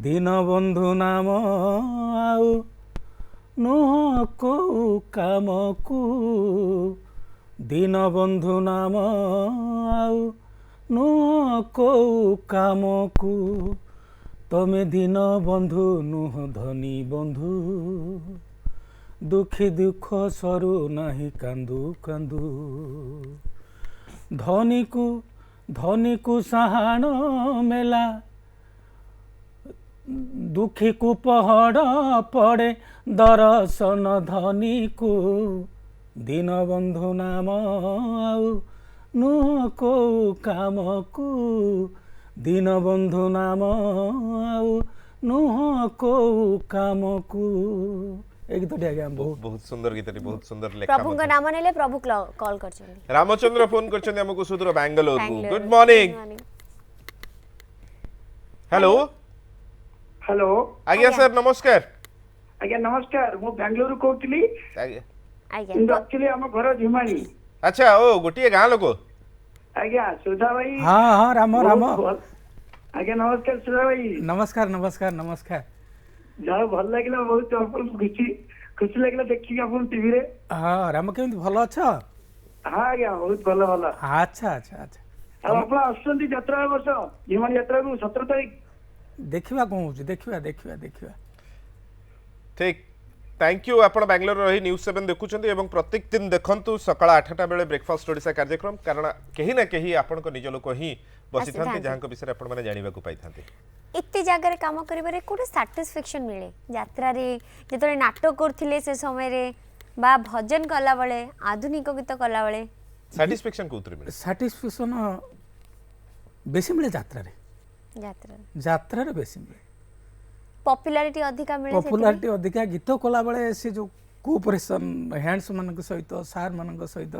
दीनबंधु नाम आउ नुह को काम को दीनबंधु नाम आउ नुह को काम को तमे दीनबंधु नुह धनी बंधु दुखी दुख सरू नाही कांदू कांदू धनी को सहाण मेला दुखी को पहाड़ पड़े दर्शन धनी को दीनबंधु नाम आउ नुह को काम को दीनबंधु नाम आउ नुह को काम को एक तो आज्ञा बहुत बहुत सुंदर गीतटी बहुत सुंदर लेखा प्रभु का नाम नेले प्रभु कॉल करछन रामचंद्र फोन करछन हमको सुदूर बेंगलोर को गुड मॉर्निंग हेलो हेलो आज्ञा सर नमस्कार आज्ञा नमस्कार मु बेंगलुरु कहतली आज्ञा आज्ञा एक्चुअली हम घर झिमानी अच्छा ओ गोटिए गाँ लोक आज्ञा सुधा भाई हाँ हाँ राम राम आज्ञा नमस्कार सुधा भाई नमस्कार नमस्कार नमस्कार ଯାହା ଭଲ ଲାଗିଲା ବହୁତ ଖୁସି ଲାଗିଲା ଦେଖିକି ଆପଣ ଟିଭି ରେ हाँ राम केमती भल अछ ହଁ ଆଜ୍ଞା ବହୁତ ଭଲ ଭଲ अच्छा अच्छा अच्छा ଆଉ ଆପଣ ଆସୁଛନ୍ତି ଯାତ୍ରା ବର୍ଷ ଝିମାଣି ଯାତ୍ରାକୁ 17 ତାରିଖ देखिबा कोन होची देखिबा देखिबा देखिबा ठीक थैंक यू आपण बेंगलोर रही न्यूज 7 देखुछंती एवं प्रत्येक दिन देखंतु सकाळ 8टा बेले ब्रेकफास्ट ओडिसा कार्यक्रम कारण केही ना केही आपण को निज लोक ही बसी थांती जहां को विषय आपण माने जानिबा को पाई थांती एते जगह रे काम करिबारे कोटे सैटिस्फैक्शन मिले यात्रा रे जेतरे नाटक करथिले से समय रे बा भजन कला बेले आधुनिक गीत कला बेले सैटिस्फैक्शन को उतरे मिले सैटिस्फैक्शन बेसी मिले यात्रा रे बेसी मिले पॉपुलैरिटी अधिका मिले पॉपुलैरिटी अधिका गीत कला बेले से जो कोऑपरेशन हैंड्स मानक सहित सार मानक सहित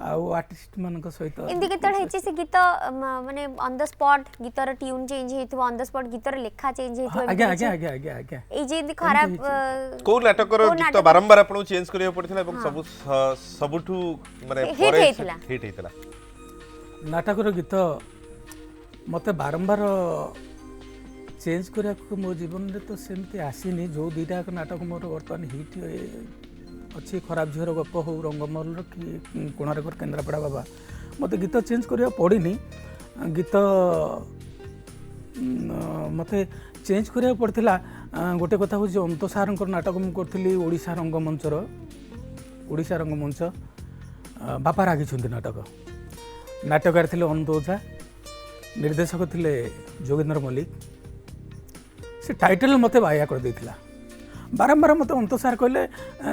आउ आर्टिस्ट मानक सहित इंदी केतळ हेची से गीत माने ऑन द स्पॉट गीतर ट्यून चेंज हेतु ऑन द स्पॉट गीतर लेखा चेंज हेतु आज्ञा आज्ञा आज्ञा आज्ञा आज्ञा ए जे इंदी खराब को नाटक रो गीत बारंबार आपण चेंज करियो पड़थिला एवं सबुठू माने हिट हेतला नाटक रो गीत मते बारंबार चेंज करिया को मो जीवन रे तो सेमती आसीनी जो दुईटा नाटक मोर वर्तमान हिट अच्छी खराब झीर गप हो रंगमल कि कोणार्क केन्द्रापड़ा बाबा मत गीत चेंज करिया पड़नी गीत मत चेंज करिया पड़थिला गोटे कथा हूँ अंत सार नाटक मुझे करी ओडिशा रंगमंच बापा रागी नाटक नाटकार थे अनंत ओझा निर्देशक थे जोगेंद्र मल्लिक से टाइटल मत बाया कर देथिला बारंबार मत अंत सार कहले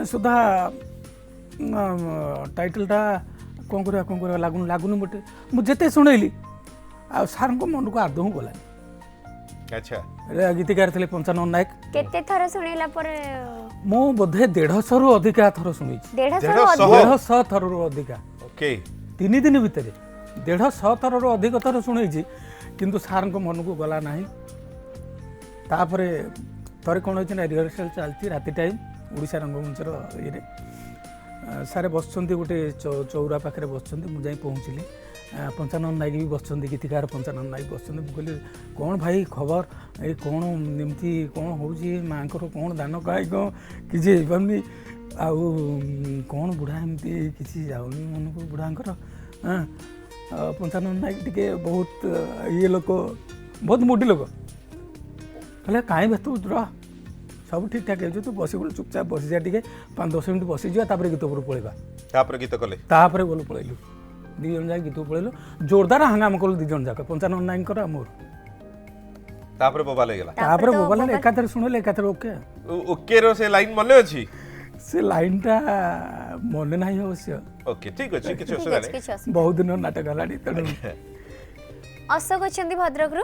सुधा टाइटलटा कौन कर लगुन मटे मुझे शुणेली आ सार को मन को आदौ गला अच्छा गीतिकार थे पंचानन नायक केते थर सुनेला पर मो बोधे 150 रु अधिका थर सुनी 150 थर रु अधिका ओके 3 दिन भितर 150 थर रु अधिक थर सुनी किंतु सार को मन को गला नहीं तापरे थरे कौन होना रिहर्सल चलती राति टाइम ओडिशा रंगमंचर ये सारे बसुँच गोटे चौरा पाखे बसुँच मुझे पहुँचली पंचानन नायक भी बसुँच गीतिकार पंचानन नायक बसुँच मुझे कौन भाई खबर ये कौन एमती कौन हो माँ कौन दान कहीं कौन किसी पारनी आउ कौन बुढ़ा एमती किसी जाऊनी मन को बुढ़ाकर हाँ पंचानन नायक टे बहुत ये लोक बहुत मोटी लोक कहले कहीं व्यस्त रह सब ठीक ठाक हो तू बस चुपचाप बसी जा टे 5-10 मिनट बसी जा गीत उपर पलैबा गीत कले गलु पलैलु 2 जन जाक गीत पलैलु जोरदार हंगामा कलु 2 जन जाक पंचानन नायक मोर बोबा लगला बोबा लगे एकाथरे शुणिले एकाथरे ओके ओके रो से लाइन मने अछि से लाइन टा मने नाही अवश्य ओके ठीक अछि किछ असुविधा नै बहुत दिन नाटक हलाडी तणु अशोक अछंती भद्रक रु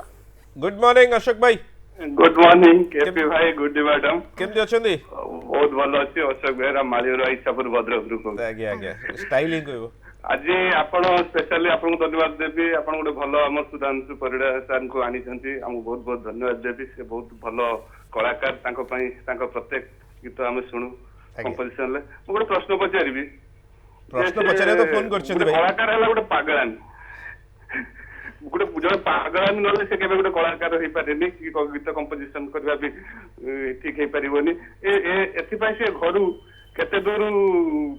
गुड मॉर्निंग अशोक भाई गुड मॉर्निंग केपी भाई गुड मैडम केमती अछंती बहुत भल अछि अशोक बेहरा मालियर इच्छापुर भद्रक रु आगे आगे स्टाइलिंग कहबो आज आपण स्पेशली आपन को धन्यवाद देबी आपण गोटे भलो हमर सुधांशु परिडा सर को आनी छंती हम बहुत बहुत धन्यवाद देबी से बहुत भलो कलाकार तांको पई तांको प्रत्येक गीत हम सुनु कंपोजिशन ले मो गोटे प्रश्न पचारिबी प्रश्न पचारे तो फोन करछन भाई कलाकार हला गोटे पागलान गोटे जन पागलान नले से केबे गोटे कलाकार होई पारेनी कि गीत कंपोजिशन करबा भी ठीक होई परिबोनी एथि पई से घरु केते दूर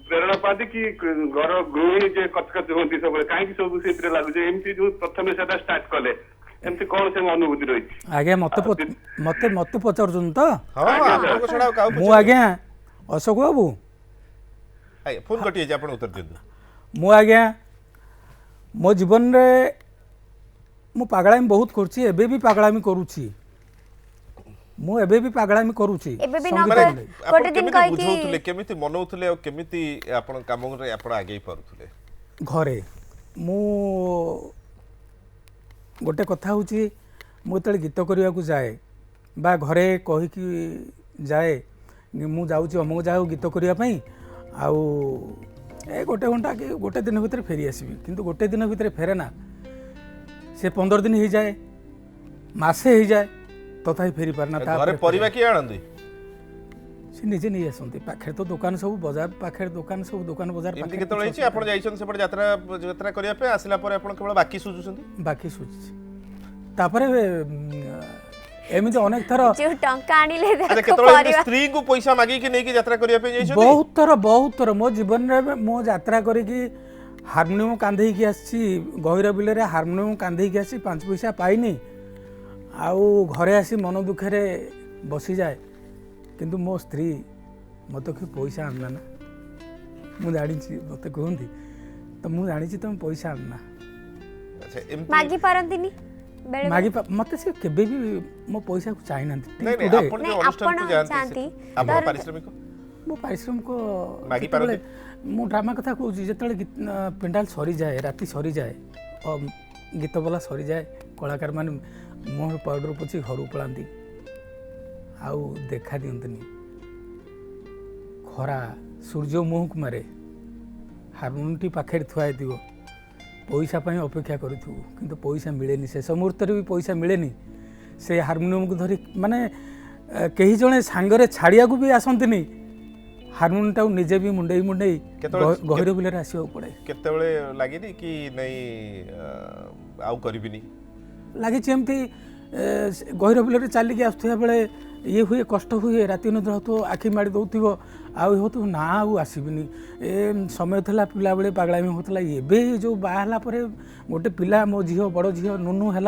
प्रेरणा पाती कि घर गृहिणी जे कचकच होती सब कहीं सब से लागू एमती जो प्रथम से स्टार्ट कले एमती कौन से अनुभूति रही आगे मते मते मते पचारछन तो हां आपको छडा काउ मु आगे अशोक बाबू आय फोन कटिए जे आपण उत्तर दियु मु आगे मो जीवन रे मु पागलामी बहुत करछि एबे भी पागलामी करूछि मु एबे भी पागलामी करूछि एबे भी न कोटे दिन कहि कि बुझौतले केमिति मनौतले और केमिति आपण काम रे आपण आगे परुतले घरे मु गोटे कथा होछि मु तळे गीत करिया को जाए बा घरे कहि कि जाए मु जाउछि अमो जाउ गीत करिया पई आउ ए गोटे घंटा कि गोटे दिन भीतर फेरी आसीबी किंतु गोटे दिन भीतर फेरे ना से 15 दिन ही जाए मासे ही जाए तथापि फेरी पारना घरे परिबा की आनंदी से निजे नहीं आसंती पाखे तो दुकान सब बाजार पाखे दुकान सब दुकान बाजार एमती केतळ हिची आपण जाइछन सेपट यात्रा यात्रा करिया पे आसिला पर आपण केवल बाकी सुजुछंती बाकी सुझी तापरे एमिति अनेक थर जो टंका आनिले अच्छा देखो केतळ परिवार स्त्री को पैसा मागी के नै की यात्रा करिया पे जाइछन बहुत थर मो जीवन रे मो यात्रा करी कि हारमोनियम कांधे की आसी गहिर बिले रे हारमोनियम कांधे की आसी 5 पैसा पाइनी आउ घरे आसी मन दुखे बसी जाए किंतु मो स्त्री मत कि पैसा आनना ना मु जानी मत कहती तो मु जानी तुम पैसा आनना अच्छा एमती मागी पारंतिनी बेले मागी मत से केबे भी मो पैसा को चाहि नहीं ना नहीं आपण जो अनुष्ठान को जानते आपण पारिश्रमिक मो पारिश्रमिक मागी पारंती मु ड्रामा कथा कहूँ जिते पेंडाल सरी जाए राति सरी जाए गीत बोला सरी जाए कलाकार मान मुह पाउडर पोछि घर पलांती आउ देखा दियंतनी खरा सूर्य मुह को मारे हारमोनियम पाखे थुआई दिव पैसा पाई अपेक्षा करूँ किंतु पैसा मिलेनी शेष मुहूर्त भी पैसा मिलेनी से हारमोनियम को धरी माने कहीं जड़े सांगरे छाड़िया भी आसंती हारमोनियम टाउ निजे भी मुंडई मुंडई गहिर बिलरे आसवा पड़े केतेबेले लागिनी कि नहीं आउ करबिनी लगी एमती गहिर बिलरे चलिकी आसुवा बेले ये हुए कष्ट हुए राति निद्रा हो आखि माड़ी दौथिव आउ हो ना आउ आसबिनी ए समय था पिला बेले पागलामी होता एबे जो बाहला परे गोटे पिला मो झील बड़ झील नुनु है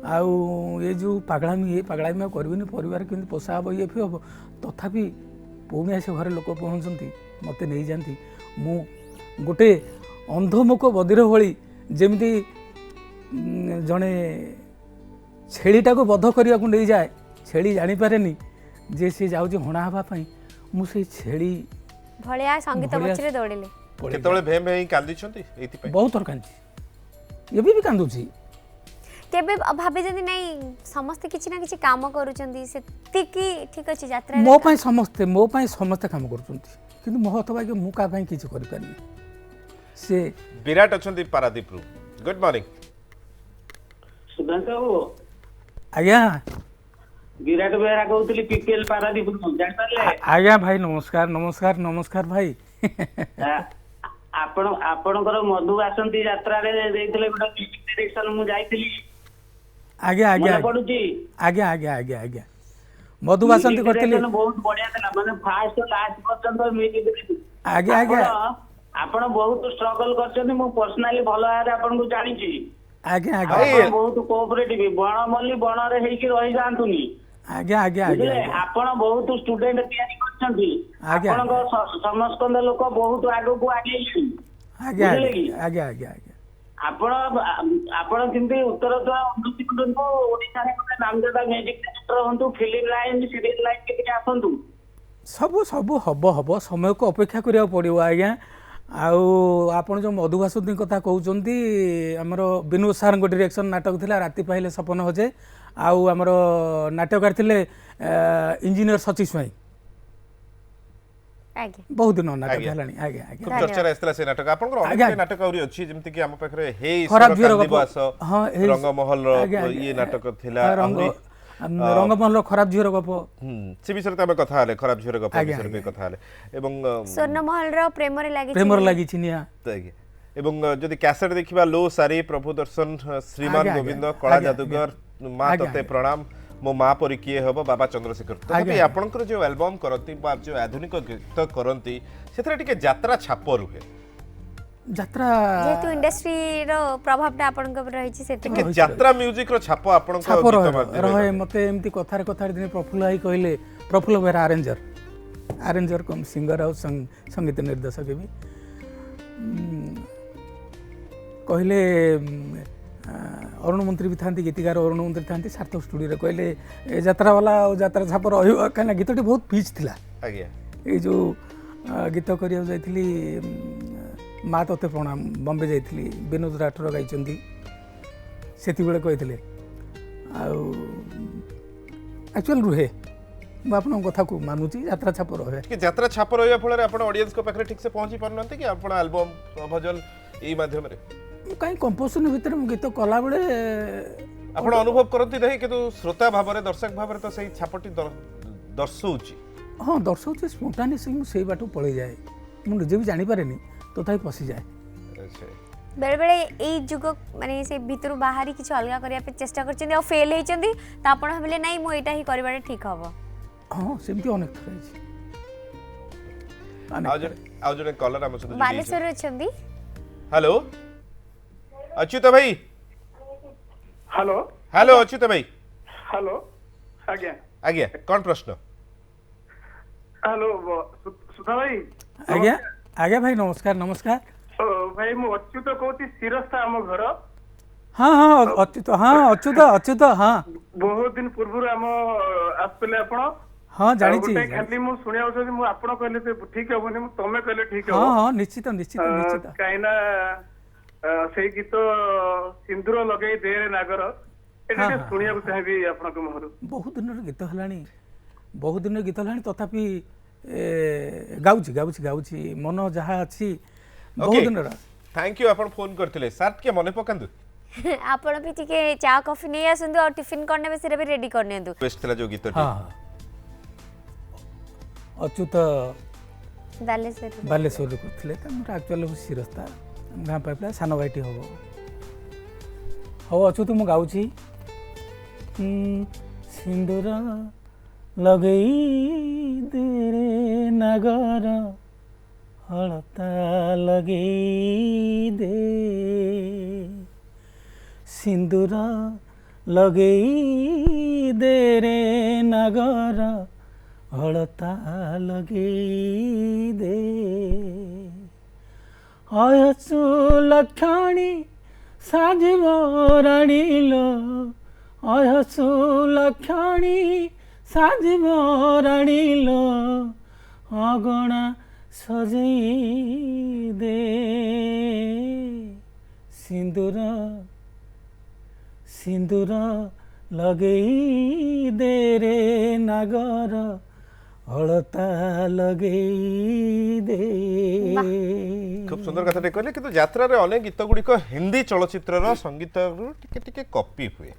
आउ ये जो पागलामी करबिनी परिवार केमती पोषा हम ये हम तथापि पुणी आसे घरे लोक पहुँचती मत नहीं जाती मु गोटे अंधमुख बदिर भली जमी जड़े छेलीटा को बध करने को नहीं जाए छेली जानीपारे जे सी जाऊँ हणा हाँपाई मुझे छेली भलिया संगीत मचरे दौड़िले केतेबेले भेम भेई कांदिछंती एथि पे बहुत थर कांदी एबी भी कांदुची केबे भाबे जदी नहीं समस्त किछि ना किछि काम करूचंदी सेतिकी ठीक अछि यात्रा मो पई समस्त काम करूचंती किंतु मो हतबा के मु का पई किछि करि पानी से विराट अछंती पारादीप रु गुड मॉर्निंग सुधांशु बाबू आज्ञा विराट बेहरा कहउतली पीपीएल पारादीप जान पारले आज्ञा भाई नमस्कार नमस्कार नमस्कार भाई ଆପଣଙ୍କର ମଧୁ ବାସନ୍ତୀ ଯାତ୍ରାରେ ଦେଇଥିଲେ ଗୋଟେ ମ୍ୟୁଜିକ ଡାଇରେକ୍ସନ ମୁଁ ଯାଇଥିଲି ଆଜ୍ଞା ଆଜ୍ଞା ମନେ ପଡୁଛି ଆଜ୍ଞା ଆଜ୍ଞା ଆଜ୍ଞା ଆଜ୍ଞା ମଧୁ ବାସନ୍ତୀ Music କରିଥିଲି direction ବହୁତ ବଢିଆ ଥିଲା ମାନେ ଫାର୍ଷ୍ଟ ଲାଷ୍ଟ ପର୍ଯ୍ୟନ୍ତ ମ୍ୟୁଜିକ direction। ଆଜ୍ଞା ଆଜ୍ଞା ଆପଣ ବହୁତ ଷ୍ଟ୍ରଗଲ କରିଛନ୍ତି ମୁଁ ପର୍ସନାଲି ଭଲ ଭାବରେ ଆପଣଙ୍କୁ ଜାଣିଛି ଆଜ୍ଞା ଆଉ ଆଜ୍ଞା ଆପଣ ବହୁତ କୋଅପରେଟିଭ ବଣ ମଲ୍ଲି ବଣରେ ହେଇକି ରହିଯାଆନ୍ତୁନି ଆଜ୍ଞା ଆଜ୍ଞା ଆଜ୍ଞା ବୁଝିଲେ ଆଜ୍ଞା ଆପଣ ବହୁତ ଷ୍ଟୁଡେଣ୍ଟ ତିଆରି କରିଛନ୍ତି ଆଜ୍ଞା, ଆପଣଙ୍କ ସମସ୍କନ୍ଦ ଲୋକ ବହୁତ ଆଗକୁ ଆଗେଇଲେଣି ଆଜ୍ଞା ବୁଝିଲେ କି ଆଜ୍ଞା ଆଜ୍ଞା ଆଜ୍ଞା ଆପଣ ଆପଣ କେମିତି ଉତ୍ତର ଦ୍ୱାରା ଉନ୍ନତି କରନ୍ତୁ ଓଡିଶାରେ ଗୋଟେ ନାମଜାଦା ମ୍ୟୁଜିକ ଡାଇରେକ୍ଟର ହୁଅନ୍ତୁ ଫିଲ୍ମ ଲାଇନ ସିରିଏଲ ଲାଇନ କେମିତି ଆସନ୍ତୁ ସବୁ ସବୁ ହବ ହବ ସମୟକୁ ଅପେକ୍ଷା କରିବାକୁ ପଡ଼ିବ ଆଜ୍ଞା ଆଉ ଆପଣ ଯେଉଁ ମଧୁ ବାସନ୍ତୀ କଥା କହୁଛନ୍ତି ଆମର ବିନୋଦ ସାର୍ଙ୍କ ଡିରେକ୍ସନ୍ ନାଟକ ଥିଲା ରାତି ପାହିଲେ ସପନ ହଜେ ଆଉ ଆମର ନାଟକକାର ଥିଲେ ଇଞ୍ଜିନିୟର ସଚି ସ୍ୱାଇଁ ଆଜ୍ଞା ବହୁତ ଦିନ ନାଟକ ଆଜ୍ଞା। ହେଲାଣି ଆଜ୍ଞା ଆଜ୍ଞା খুব চর্চার আসছিল সেই নাটক আপনার অনেক আজ্ঞা। গুড়িয়ে নাটক আহরি অছি যেমতি কি আমার পাখে হে ଖରାପ ঈশ্বর ଝିଅର କାନ୍ଦିବ ଗପ ଆସ ହଁ ଏଇ ରଙ୍ଗମହଲ ଆଜ୍ଞା, ଆଜ୍ଞା, ଇଏ ନାଟକ ଥିଲା ରଙ୍ଗ ଆହୁରି ରଙ୍ଗମହଲର ଖରାପ ଝିଅର ଗପ ସେ ବିଷୟରେ ତ ଆମେ କଥା ହେଲେ ଖରାପ ଝିଅର ଗପ ଆଜ୍ଞା, ବିଷୟରେ ବି ଆଜ୍ଞା। କଥା ହେଲେ ଏବଂ ସ୍ୱର୍ଣ୍ଣମହଲର ପ୍ରେମରେ ଲାଗିଛି ପ୍ରେମର ଲାଗିଛି ନିଆଁ ଆଜ୍ଞା ଏବଂ ଯଦି କ୍ୟାସେଟ୍ ଦେଖିବା लो ସାରି ପ୍ରଭୁ ଦର୍ଶନ ଶ୍ରୀମାନ ଆଜ୍ଞା, ଗୋବିନ୍ଦ ଆଜ୍ଞା, କଳା ଆଜ୍ଞା, ଯାଦୁଗର ମା ଆଜ୍ଞା, ତତେ ଆଜ୍ଞା। ପ୍ରଣାମ ମୋ ମା ପରି କିଏ ହବ ବାବା ଚନ୍ଦ୍ରଶେଖର ତଥାପି ଆଜ୍ଞା। ଆପଣଙ୍କର ଯେଉଁ ଆଲବମ୍ କରନ୍ତି ବା ଯେଉଁ ଆଧୁନିକ ଗୀତ କରନ୍ତି ସେଥିରେ ଟିକେ ଯାତ୍ରା ଛାପ ରୁହେ ଯାତ୍ରା ଯେହେତୁ ଇଣ୍ଡଷ୍ଟ୍ରିର ପ୍ରଭାବଟା ଆପଣଙ୍କ ଉପରେ ରହିଛି ଟିକେ ସେଥିପାଇଁ ଯାତ୍ରା ମ୍ୟୁଜିକ ର ଛାପ ଆପଣଙ୍କ ଛାପ ଗୀତ ରହେ ମାଧ୍ୟମରେ ରହେ ରହେ। ମୋତେ ଏମିତି କଥାରେ ଦିନେ ପ୍ରଫୁଲ୍ଲ ଭାଇ କହିଲେ ପ୍ରଫୁଲ୍ଲ ବେହେରା ଆରେଞ୍ଜର କମ୍ ସିଙ୍ଗର ଆଉ ସଙ୍ଗୀତ ନିର୍ଦ୍ଦେଶକ ବି କହିଲେ ଅରୁଣ ମନ୍ତ୍ରୀ ବି ଥାନ୍ତି ଗୀତିକାର ଅରୁଣ ମନ୍ତ୍ରୀ ଥାନ୍ତି ସାର୍ଥକ ଷ୍ଟୁଡ଼ିଓରେ କହିଲେ ଏ ଯାତ୍ରାବାଲା ଆଉ ଯାତ୍ରା ଛାପ ରହିବ କାହିଁକିନା ଗୀତଟି ବହୁତ ପିଚ୍ ଥିଲା ଆଜ୍ଞା ଏଇ ଯେଉଁ ଗୀତ କରିବାକୁ ଯାଇଥିଲି ମା ତତେ ପ୍ରଣାମ ବମ୍ବେ ଯାଇଥିଲି ବିନୋଦ ରାଠୋର ଗାଇଛନ୍ତି ସେତିକିବେଳେ କହିଥିଲେ ଆଉ ଆକ୍ଚୁଆଲି ରୁହେ ମୁଁ ଆପଣଙ୍କ କଥାକୁ ମାନୁଛି ଯାତ୍ରା ଛାପ ରହେ କି ଯାତ୍ରା ଛାପ ରହିବା ଫଳରେ ଆପଣ ଅଡିଏନ୍ସଙ୍କ ପାଖରେ ଠିକ ସେ ପହଞ୍ଚି ପାରୁନାହାନ୍ତି କି ଆପଣ ଆଲବମ୍ ଭଜନ ଏଇ ମାଧ୍ୟମରେ ମୁଁ କାହିଁ କମ୍ପୋଜିସନ ଭିତରେ ମୁଁ ଗୀତ କଲାବେଳେ ଆପଣ ଅନୁଭବ କରନ୍ତି ନାହିଁ କିନ୍ତୁ ଶ୍ରୋତା ଭାବରେ ଦର୍ଶକ ଭାବରେ ତ ସେଇ ଛାପଟି ଦର୍ଶଉଛି ହଁ ଦର୍ଶଉଛି ସ୍ପଣ୍ଟାନିୟସ୍ ମୁଁ ସେଇ ବାଟକୁ ପଳେଇଯାଏ ମୁଁ ନିଜେ ବି ଜାଣିପାରେନି ତଥାପି ପଶିଯାଏ ଆଚ୍ଛା। ବେଳେବେଳେ ଏଇ ଯୁଗ ମାନେ ସେ ଭିତରୁ ବାହାରି କିଛି ଅଲଗା କରିବା ପାଇଁ ଚେଷ୍ଟା କରିଛନ୍ତି ଆଉ ଫେଲ୍ ହେଇଛନ୍ତି ତ ଆପଣ ଭାବିଲେ ନାଇଁ ମୁଁ ଏଇଟା ହିଁ କରିବାଟା ଠିକ୍ ହବ ହଁ ସେମିତି ଅନେକ ଥର ହେଇଛି ଆଉ ଜଣେ କଲର ଆମ ସହିତ ବାଲେଶ୍ୱରରେ ଅଛନ୍ତି ହ୍ୟାଲୋ ଅଚ୍ୟୁତ ଭାଇ ହ୍ୟାଲୋ ହ୍ୟାଲୋ ଅଚ୍ୟୁତ ଭାଇ ହ୍ୟାଲୋ ଆଜ୍ଞା ଆଜ୍ଞା କ'ଣ ପ୍ରଶ୍ନ ହ୍ୟାଲୋ ସୁଧା ଭାଇ ଆଜ୍ଞା ଆଜ୍ଞା ଭାଇ ନମସ୍କାର ନମସ୍କାର ଭାଇ ମୁଁ ଅଚ୍ୟୁତ କହୁଛି ଶିରସ୍ତା ଆମ ଘର ହଁ ହଁ ଅଚ୍ୟୁତ ହଁ ଅଚ୍ୟୁତ ହଁ ବହୁତ ଦିନ ପୂର୍ବରୁ ଆମ ଆସିଥିଲେ ଆପଣ ହଁ ଜାଣିଛି ଗୋଟେ ଖାଲି ମୁଁ ଶୁଣିବାକୁ ଚାହୁଁଛି ମୁଁ ଆପଣ କହିଲେ ସେ ଠିକ ହବନି ମୁଁ ତମେ କହିଲେ ଠିକ ହଁ ହବ ହଁ ନିଶ୍ଚିତ ନିଶ୍ଚିତ ନିଶ୍ଚିତ କାହିଁକିନା ସେଇ ଗୀତ ସିନ୍ଦୁର ଲଗେଇ ଦେରେ ନାଗର ଏଟା ହଁ, ଟିକେ ହଁ, ଶୁଣିବାକୁ ଚାହିଁବି ଆପଣଙ୍କ ମୁହଁରୁ ବହୁତ ଦିନର ଗୀତ ହେଲାଣି ତଥାପି ଗାଉଛି ମନ ଯାହା ଅଛି ବହୁତ ଦିନର ଥ୍ୟାଙ୍କ ୟୁ ଆପଣ ଫୋନ କରିଥିଲେ ସାର୍ ଟିକେ ମନେ ପକାନ୍ତୁ ଆପଣ ବି ଟିକେ ଚା କଫି ନେଇ ଆସନ୍ତୁ ଆଉ ଟିଫିନ କ'ଣ ନେବେ ସେଟା ବି ରେଡି କରିନିଅନ୍ତୁ ବେଷ୍ଟ ଥିଲା ଯୋଉ ଗୀତଟି ହଁ ଅଚ୍ୟୁତ ବାଲେଶ୍ୱରରୁ କରିଥିଲେ ତାଙ୍କର ଆକ୍ଚୁଆଲି ହେଉଛି ଶିରସ୍ତା ଗାଁ ପାଇପିଲା ସାନ ଭାଇଟି ହବ ହଉ ଅଚ୍ୟୁତ ମୁଁ ଗାଉଛି ସିନ୍ଦୁର ଲଗେଇ ଦେରେ ନାଗର ହଳତା ଲଗେଇ ଦେ ସିନ୍ଦୁର ଲଗେଇ ଦେରେ ନାଗର ହଳତା ଲଗେଇ ଦେ ଅୟସୁ ଲକ୍ଷଣୀ ସାଜିବ ରାଣୀଲ ଅୟସୁ ଲକ୍ଷଣୀ ସାଜିବ ରାଣୀଲ ଅଗଣା ସଜେଇ ଦେ ସିନ୍ଦୁର ଲଗେଇ ଦେରେ ନାଗର ହଳତା ଲଗେଇ ଦେ খুব সুন্দর কথাটা কহিলে কিন্তু যাত্রার অনেক গীত গুড়িক হিন্দি চলচ্চিত্রর সঙ্গীতরু টিকে টিকে কপি হুয়ে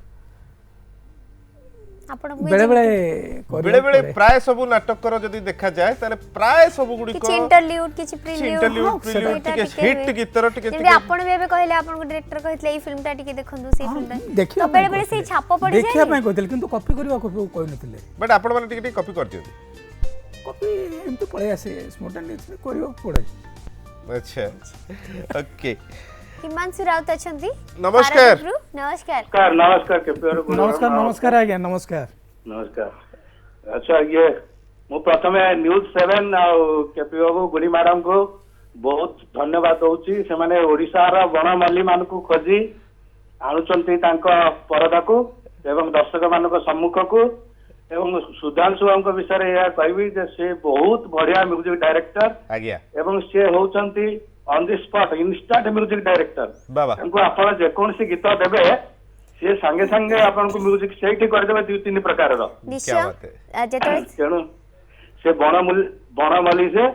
ଆପଣ बेले बेले बेले बेले प्राय सब नाटक जदि देखा जाए ताले प्राय सब गुडी किछि इंटरल्यूड किछि इंटरल्यूड प्रील्यूड प्रील्यूड टिके हिट गीतर टिके जेंति आपण भी एबे कहले आपण को डायरेक्टर कहले ई फिल्मटा टिके देखंदु से फिल्मटा देखिया तो बेले बेले से छाप पड़ी देखिया जाय ପାଇଁ କହିଥିଲେ କିନ୍ତୁ କପି କରିବା କହି ନଥିଲେ बट आपण माने टिके कॉपी कर दियो କପି ଏମିତି ପଳେଇ ଆସେ ସ୍ପୋଣ୍ଟାନିୟସଲି କରିବାକୁ ପଡ଼େ अच्छा ओके हिमांशु राउत अछंती नमस्कार। पारादीपरू। नमस्कार नमस्कार नमस्कार केपीआर नमस्कार नमस्कार आज्ञा नमस्कार नमस्कार अच्छा ये मु प्रथमे न्यूज 7 आउ केपी बाबू गुडी मैडम को बहुत धन्यवाद दउची से माने ओडिसा रा बनमल्ली मान को खोजी आनुचंती तांको परदा को एवं दर्शक मान को सम्मुख को एवं सुधांशु बाबू विषय या कहबी जे से बहुत बढ़िया म्यूजिक डायरेक्टर आज्ञा एवं से होउचंती on the spot instant music director बाबा तांको आपण जे कोनसी गीत देबे से संगे संगे आपण को म्यूजिक सेठी कर देबे 2-3 प्रकार रो क्या निश्चय बात जेतळे तेणु से बनमल्ली से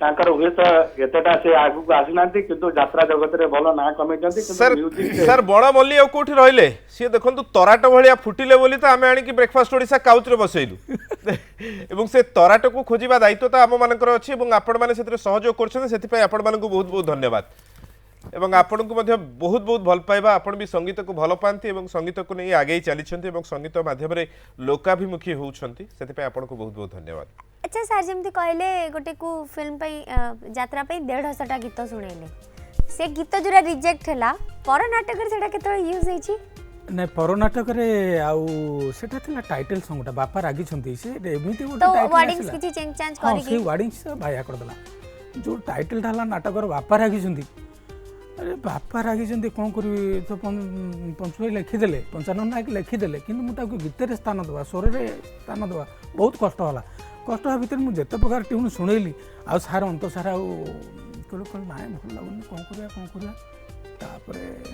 तांकर हुए तो एतेटा से आगु को आसिनांती किंतु यात्रा जगत रे भलो ना कमेचंती सर किंतु म्यूजिक सर बड़ मल्ली आ कोठी रहले सी देखंतु तराट भलिया फुटिले बोली तो आमे आनी कि ब्रेकफास्ट ओडिसा काउच रे बसैलु एवं से तराट को खोजिबा दायित्व तो आम मानकर अछि एवं आपण माने सेतिर सहयोग करछन सेति पय आपण मानकु बहुत बहुत धन्यवाद एवं आपण को मध्य बहुत बहुत भल पाइबा आपण भी संगीत को भल पांती एवं संगीत को नहीं आगे चलीछंती एवं संगीत माध्यम रे लोकाभिमुखी होउछंती सेति पय आपण को बहुत बहुत धन्यवाद अच्छा सर जेमती कहले गोटे को फिल्म पई यात्रा पई 150 टा गीत सुनेले से गीत जोरा रिजेक्ट हैला पर नाटक रे सेटा केतो यूज हेची नै पर नाटक रे आउ सेटा थिला टाइटल सॉन्गटा बापा रागी छंती से एमिति गोटे तो टाइटल वर्डिंग्स किछि चेंज चेंज हां करी से वर्डिंग्स भाया कर देला जो टाइटल ढाला नाटक रो बापा रागी छंती अरे बापा रागी छंती कोन करबी तो पंचुई लिखि देले 95 नायक लिखि देले किंतु मु ताको गीत रे स्थान दबा स्वर रे स्थान दबा बहुत कष्ट होला कष्ट भीतर मुझे जिते प्रकार ट्यून शुणेली आ सार अंत सारा कहल कह ना भल लगुनि कौन करपर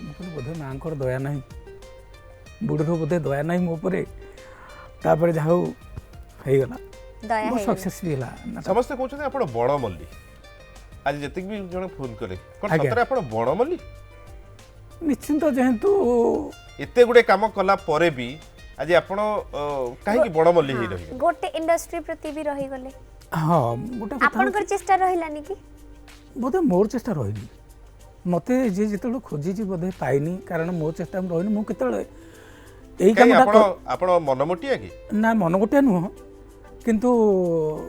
मुझे बोधे माँ दया ना बुढ़ीर बोधे दया ना मोपर तापर जहाँ होगा सक्सेस भी है समस्ते कहते हैं आप बड़ मल्ली आज जति भी जन फोन कले सतरे आप बड़ मल्ली निश्चिंत जेहेतु एते गुडे काम कला परे भी आज आपण काहे बड़ मल्ली ही रही गोटे इंडस्ट्री प्रति भी रही गले हां गोटे आपन कर चेष्टा रहिलानी कि बोधे मोर चेष्टा रहिनी मते जे जेतलो खोजी जी बोधे पाइनी कारण मोर चेष्टा में रहिनी मु केतले एई कामटा आपण मनमोटिया कि ना मनमोटिया नुह किंतु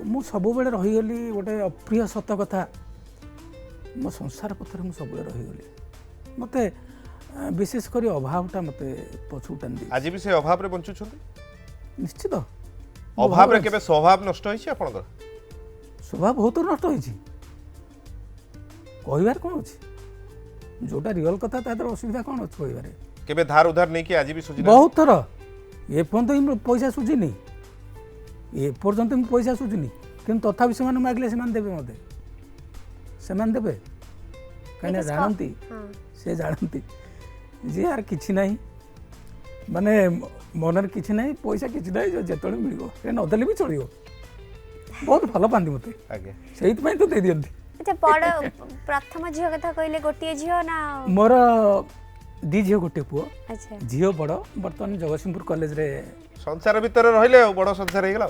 मु सब बेले रही गली गोटे अप्रिय सत कथा मो संसार पथरे मु सब बेले रही गली मते विशेषकर अभावटा मत पछुटान आज भी से अभाव रे बंचु निश्चित अभाव रे केबे स्वभाव नष्ट होइछि आपनकर स्वभाव बहुत नष्ट होइछि कहिबार कोन अछि जोटा रियल कथा तादर असुविधा कोन अछि कहिबारे केबे धार उधार नै कि आज भी सुझि बहुत थर ए फोन तो पैसा सुझि नै ए पर्यंत हम पैसा सुझि नै किंतु तथापि से माने मागले से मान देबे मते से मान देबे कने जानंती से जानंती जी यार किछि नाही माने मनर किछि नाही पैसा किछि नाही जो जेतळे मिलिबो से नदेले भी चलिबो बहुत भलो पांदी मते आगे सेहित पय तो दे दियंती अच्छा बड़ प्रथम झियो कथा कहले गोटिए झियो ना मोर दी झियो गोटे पुओ अच्छा झियो बड़ वर्तमान जगतसिंहपुर कॉलेज रे संसार भीतर रहिले बड़ संसार हे गेला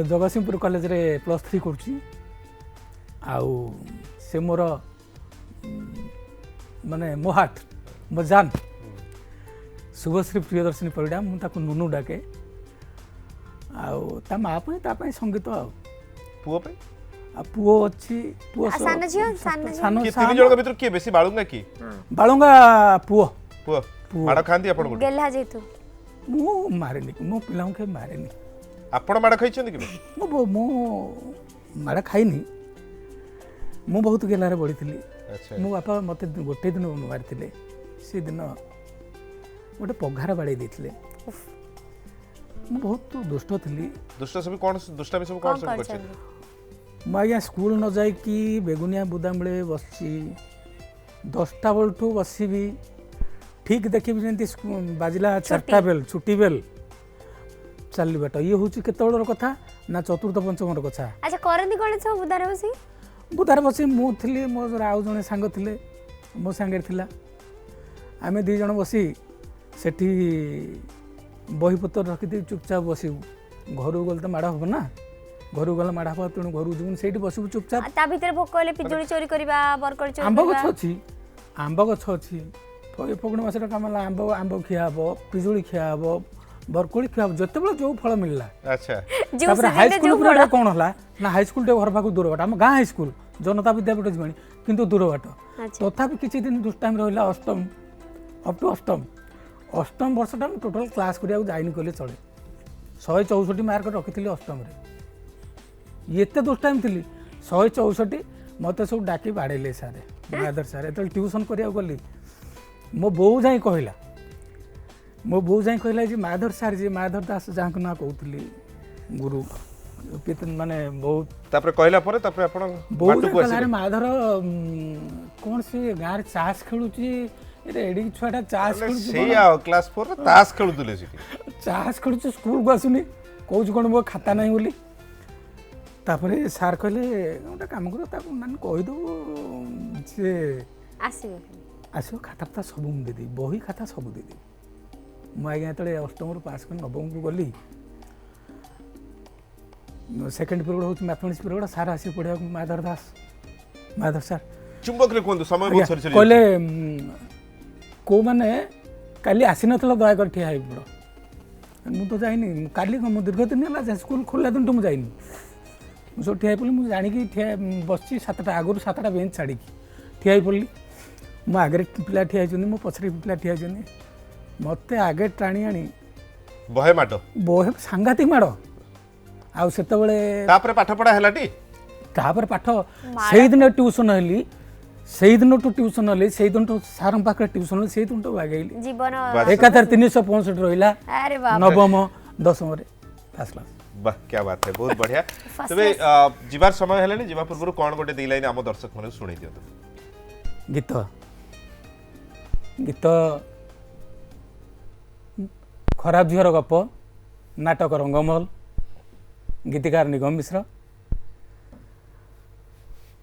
जगतसिंहपुर कॉलेज रे +3 करछि आउ से मोर माने मोहाट मो जान शुभश्री प्रियदर्शनी परिडा मु ताको नुनु डाके आउ ता मा पई ता पई संगीत आ पुओ पे आ पुओ अछि पुओ सानो झियो के तीन जण के भीतर के बेसी बाळुंगा की बाळुंगा पुओ पुओ माड़ खांदी आपण गुटे गेला जेतु मु मारेनी मु पिलाउ के मारेनी आपण माड़ खाइछन कि मु माड़ खाइनी मु बहुत गेलारे बढिथिली अच्छा मो बापा मते गोटे दिन मारिथिले से दिन गोटे पघार बाड़ी देथिले मु बहुत दुष्ट थिली दुष्ट सब कोन दुष्टामी सब कोन सब करछन मु आज्ञा स्कूल न जाई कि बेगुनिया बुदामळे बसची 10टा बेलठू बसिबी ठीक देखिबी जेंती बाजिला 4टा बेल छुट्टी बेल चलली बेटा ये होची केतळर कथा ना चतुर्थ पंचमर कथा अच्छा करंदी कोन छ बुदार बसी बुधार बसी मु थिली मो आउ जने सांग थिले मो सांगे थिला आमे दी जण बसी सेठी ବହିପତ୍ର ରଖିଦେଇ ଚୁପଚାପ ବସିବୁ। ଘରକୁ ଗଲେ ତ ମାଡ଼ ହେବ ନା, ଘରକୁ ଗଲେ ମାଡ଼ ହେବ, ତେଣୁ ଘରକୁ ଯିବୁନି, ସେଇଠି ବସିବୁ ଚୁପଚାପ। ତା ଭିତରେ ଭୋକ ହେଲେ ପିଜୁଳି ଚୋରି କରିବା, ବରକୋଳି ଚୋରି ଆମ୍ବ କରିବା। ଗଛ ଅଛି, ଆମ୍ବ ଗଛ ଅଛି, ଫଗୁଣ ମାସରେ କାମ ହେଲା ଆମ୍ବ ଖିଆ ହେବ, ପିଜୁଳି ଖିଆ ହେବ, ବରକୋଳି ଖିଆ ହେବ, ଯେତେବେଳେ ଯେଉଁ ଫଳ ମିଳିଲା। ଆଚ୍ଛା ତାପରେ ହାଇସ୍କୁଲ ପରେ କ'ଣ ହେଲା ନା, ହାଇସ୍କୁଲ ଟେ ଘର ପାଖକୁ ଦୂର ବାଟ, ଆମ ଗାଁ ହାଇସ୍କୁଲ ଜନତା ବିଦ୍ୟାପୀଠ ଯିବାଣି, କିନ୍ତୁ ଦୂର ବାଟ। ତଥାପି କିଛି ଦିନ ଦୁଷ୍ଟାଇମ ରହିଲା, ଅଷ୍ଟମ ଅପ୍ ଟୁ ଅଷ୍ଟମ ବର୍ଷଟା ମୁଁ ଟୋଟାଲ କ୍ଲାସ୍ କରିବାକୁ ଯାଇନି କହିଲେ ଚଳେ। 164 ମାର୍କ ରଖିଥିଲି ଅଷ୍ଟମରେ, ଏତେ ଦୁଷ୍ଟାଇମ ଥିଲି। 164 ମୋତେ ସବୁ ଡାକି ବାଡ଼େଇଲେ ସାର୍, ମାଧର ସାର୍। ଯେତେବେଳେ ଟ୍ୟୁସନ୍ କରିବାକୁ ଗଲି, ମୋ ବୋଉ ଯାଇ କହିଲା ଯେ ମାଧର ସାର୍, ଯେ ମାଧର ଦାସ ଯାହାଙ୍କ ନାଁ କହୁଥିଲି, ଗୁରୁ ମାନେ ବହୁତ। ତାପରେ କହିଲା ପରେ ତାପରେ ଆପଣ ବୋଉ କହିଲା ମାଧର କ'ଣ ସେ ଗାଁରେ ଚାଷ ଖେଳୁଛି, ଏଡ଼ିକି ଛୁଆଟା ଚାଷ ଖେଳୁଛି, କ୍ଲାସ୍ 4 ରେ ତାସ ଖେଳୁଥିଲେ ସେଠି, ଚାଷ ଖେଳୁଛି, ସ୍କୁଲକୁ ଆସୁନି, କହୁଛି କ'ଣ ମୋ ଖାତା ନାହିଁ ବୋଲି। ତାପରେ ସାର୍ କହିଲେ ଗୋଟେ କାମ କର, ତାକୁ ମାନେ କହିଦେବୁ ସେ ଆସିବ, ଖାତା ଫାତା ସବୁ ମୁଁ ଦେଇଦେବି, ବହି ଖାତା ସବୁ ଦେଇଦେବି। ମୁଁ ଆଜ୍ଞା ଯେତେବେଳେ ଅଷ୍ଟମରୁ ପାସ୍ କରି ନବମକୁ ଗଲି, ସେକେଣ୍ଡ ପିରିୟଡ଼ ହେଉଛି ମ୍ୟାଥମେଟିକ୍ସ ପିରିୟଡ଼, ସାର୍ ଆସିକି ପଢ଼ିବାକୁ ମାଧର ସାର୍ ଚୁମ୍ବକରେ କୁହନ୍ତୁ, ସମୟ ବହୁତ ସରି ସରି କହିଲେ କେଉଁମାନେ କାଲି ଆସିନଥିଲ ଦୟାକରି ଠିଆ ହେଇ ପଡ଼। ମୁଁ ତ ଯାଇନି, କାଲି ମୁଁ ଦୀର୍ଘ ଦିନ ହେଲା ସ୍କୁଲ ଖୋଲିଲା ଦିନଠୁ ମୁଁ ଯାଇନି। ମୁଁ ସବୁ ଠିଆ ହେଇ ପଡ଼ିଲି, ମୁଁ ଜାଣିକି ବସିଛି 7ଟା ଆଗରୁ, 7ଟା ବେଞ୍ଚ ଛାଡ଼ିକି ଠିଆ ହେଇ ପଡ଼ିଲି। ମୋ ଆଗରେ ପିଲା ଠିଆ ହେଇଛନ୍ତି, ମୋ ପଛରେ ପିଲା ଠିଆ ହେଇଛନ୍ତି, ମୋତେ ଆଗେ ଟାଣି ଆଣି ବହେ ସାଂଘାତିକ ମାଡ଼। ଆଉ ସେତେବେଳେ ତାପରେ ପାଠ ପଢ଼ା ହେଲାଟି, ତାପରେ ପାଠ ସେଇଦିନ ଟ୍ୟୁସନ୍ ହେଲି, ସେଇଦିନଠୁ ଟ୍ୟୁସନ୍ ହେଲି, ସେଇଦିନଠୁ ସାର୍ଙ୍କ ପାଖରେ ଟ୍ୟୁସନ୍ ହେଲି, ସେଇଦିନଠୁ ବାଗେଇଲି। ଏକାଥରେ 365 ରହିଲା ନବମ ଦଶମରେ ଫାର୍ଷ୍ଟ କ୍ଲାସ୍। वाह क्या बात है, बहुत बढ़िया। तबे जीवार समय हेलानी, जीवा पूर्व कोन गोटे दी लाइन आम दर्शक माने सुनै दियौ। गीत खराब झीर गप, नाटक रंगमहल, गीतिकार निगम मिश्र।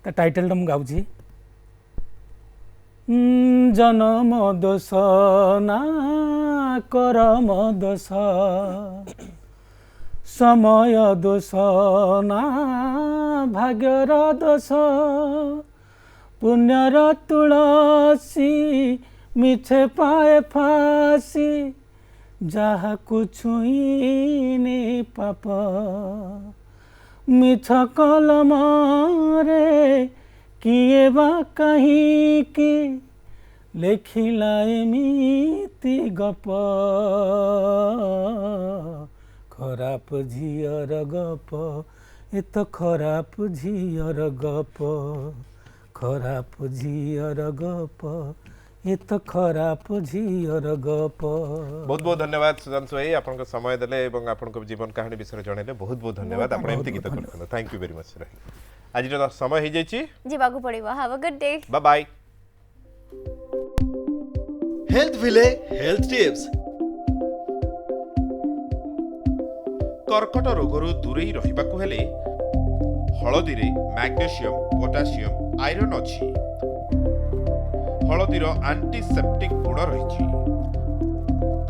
ता टाइटल मु गाउची, जन्म दोष ना करम दोष, समय दोष ना भाग्यर दोष, पुण्यर तुलसी मिछे पाए फासी, जहा छुईनी पाप, मिछ कलम रे किए बा कहीं की, लेखिला एमिति गप, खराप झीर गप, ए तो खराप झीर गप, खराप झीर गप, ये तो खराप झीर गप। बहुत बहुत धन्यवाद सुधांशु भाई, आपन समय देले एवं आपन जीवन कहानी विषय जणेले बहुत बहुत धन्यवाद। आपन एमती गीत करथन, थैंक यू वेरी मच। आज समय हो जाइए, जीवाकू पड़िबो। Have a good day, bye bye. Health विले हेल्थ टिप्स। कर्कट रोगरु दूरे रहिबाकू हेले हळदी रे मैग्नेशियम, पोटासियम, आयरन अछि। हळदीर एंटीसेप्टिक गुण रही।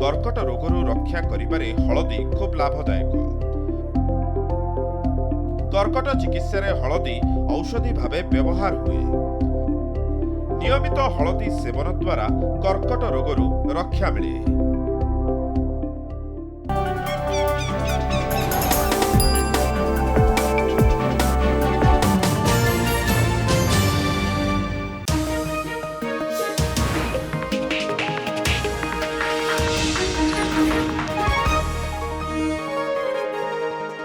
कर्कट रोगरु रक्षा करिबारे हळदी खूब लाभदायक। कर्कट चिकित्सा रे हळदी औषधि भावे व्यवहार हुए। नियमित हळदी सेवन द्वारा कर्कट रोगरु रक्षा मिले।